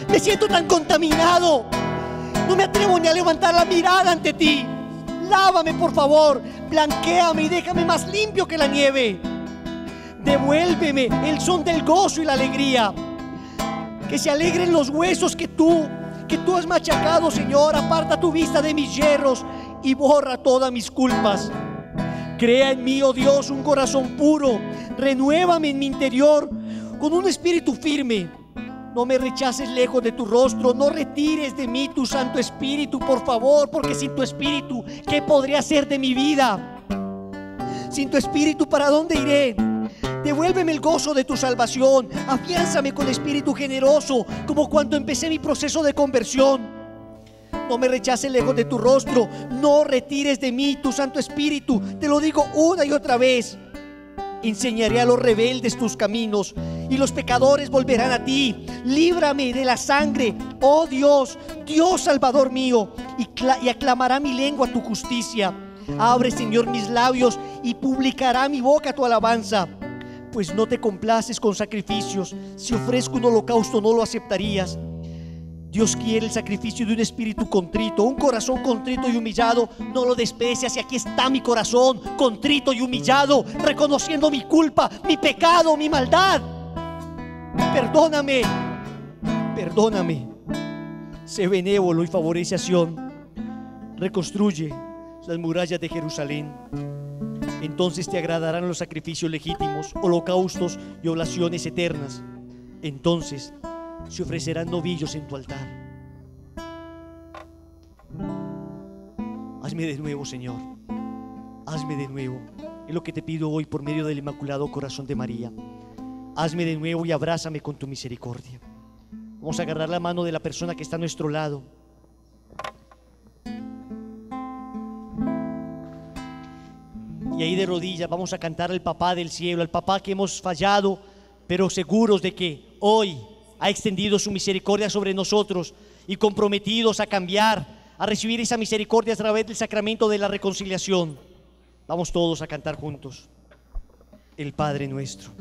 Me siento tan contaminado. No me atrevo ni a levantar la mirada ante ti. Lávame, por favor. Blanquéame y déjame más limpio que la nieve. Devuélveme el son del gozo y la alegría. Que se alegren los huesos que tú has machacado, Señor. Aparta tu vista de mis yerros y borra todas mis culpas. Crea en mí, oh Dios, un corazón puro. Renuévame en mi interior con un espíritu firme. No me rechaces lejos de tu rostro. No retires de mí tu Santo Espíritu, por favor, porque sin tu Espíritu, ¿qué podría ser de mi vida? Sin tu Espíritu, ¿para dónde iré? Devuélveme el gozo de tu salvación. Afiánzame con espíritu generoso, como cuando empecé mi proceso de conversión. No me rechaces lejos de tu rostro. No retires de mí tu Santo Espíritu. Te lo digo una y otra vez. Enseñaré a los rebeldes tus caminos y los pecadores volverán a ti. Líbrame de la sangre, oh Dios, Dios Salvador mío, y aclamará mi lengua tu justicia. Abre, Señor, mis labios y publicará mi boca tu alabanza. Pues no te complaces con sacrificios. Si ofrezco un holocausto no lo aceptarías. Dios quiere el sacrificio de un espíritu contrito, un corazón contrito y humillado. No lo desprecias, y aquí está mi corazón contrito y humillado, reconociendo mi culpa, mi pecado, mi maldad. Perdóname, perdóname. Sé benévolo y favorece a Sión. Reconstruye las murallas de Jerusalén. Entonces te agradarán los sacrificios legítimos, holocaustos y oblaciones eternas. Entonces se ofrecerán novillos en tu altar. Hazme de nuevo, Señor. Hazme de nuevo. Es lo que te pido hoy por medio del Inmaculado Corazón de María. Hazme de nuevo y abrázame con tu misericordia. Vamos a agarrar la mano de la persona que está a nuestro lado. Y ahí de rodillas vamos a cantar al Papá del cielo, al Papá que hemos fallado, pero seguros de que hoy ha extendido su misericordia sobre nosotros y comprometidos a cambiar, a recibir esa misericordia a través del sacramento de la reconciliación. Vamos todos a cantar juntos el Padre nuestro.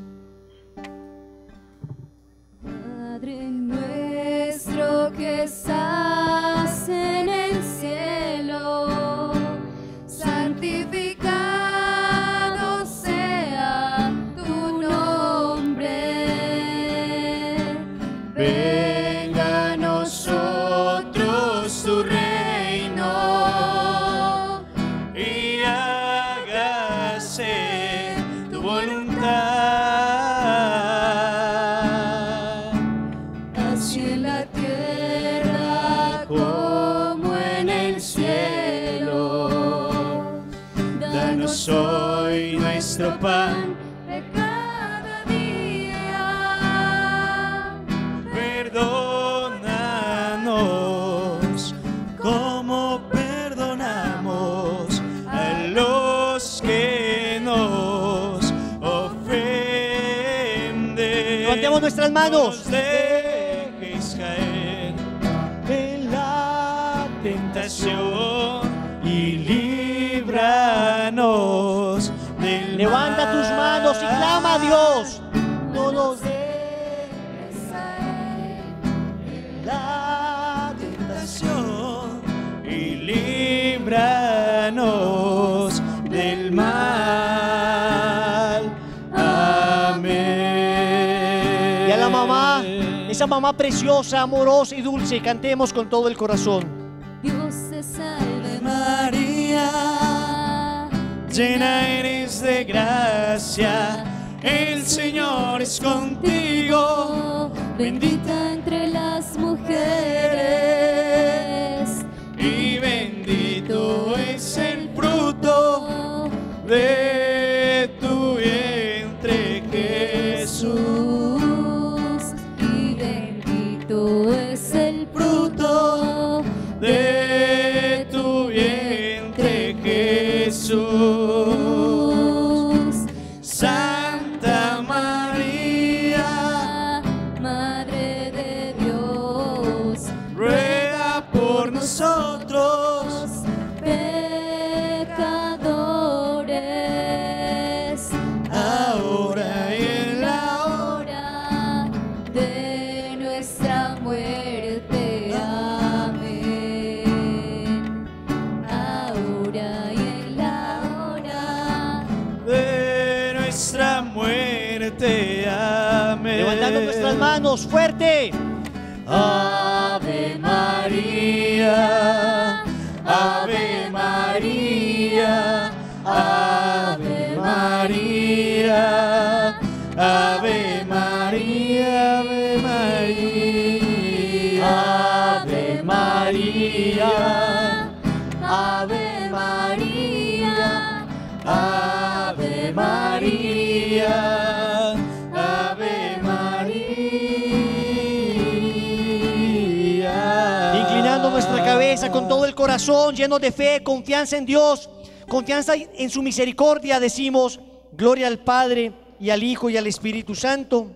Padre nuestro que estás en el cielo, santificado sea tu nombre. Venga a nosotros tu reino y hágase tu voluntad, así en la tierra como en el cielo. danos hoy nuestro pan de cada día. Perdónanos como perdonamos a los que nos ofenden. Levantemos nuestras manos. No nos dejes caer en la tentación y líbranos del Levanta tus manos y clama a Dios. No nos dejes caer en la tentación y líbranos del mal. a la mamá, esa mamá preciosa, amorosa y dulce, cantemos con todo el corazón. Dios te salve María, llena eres de gracia, el Señor es contigo, bendita entre las mujeres, y bendito es el fruto de tu vientre, Jesús. y bendito es el fruto De tu vientre, Jesús. Santa María, Madre de Dios, ruega por nosotros, pecadores, ahora y en la hora de nuestra muerte. Amén. Ahora y en la hora de nuestra muerte. Amén. Levantando nuestras manos fuerte. Ave María, Ave María, Ave María, Ave María, Ave María, Ave María, Ave María, Ave María, Ave María. Inclinando nuestra cabeza con todo el corazón, lleno de fe, confianza en Dios, confianza en su misericordia, decimos: gloria al Padre y al Hijo y al Espíritu Santo.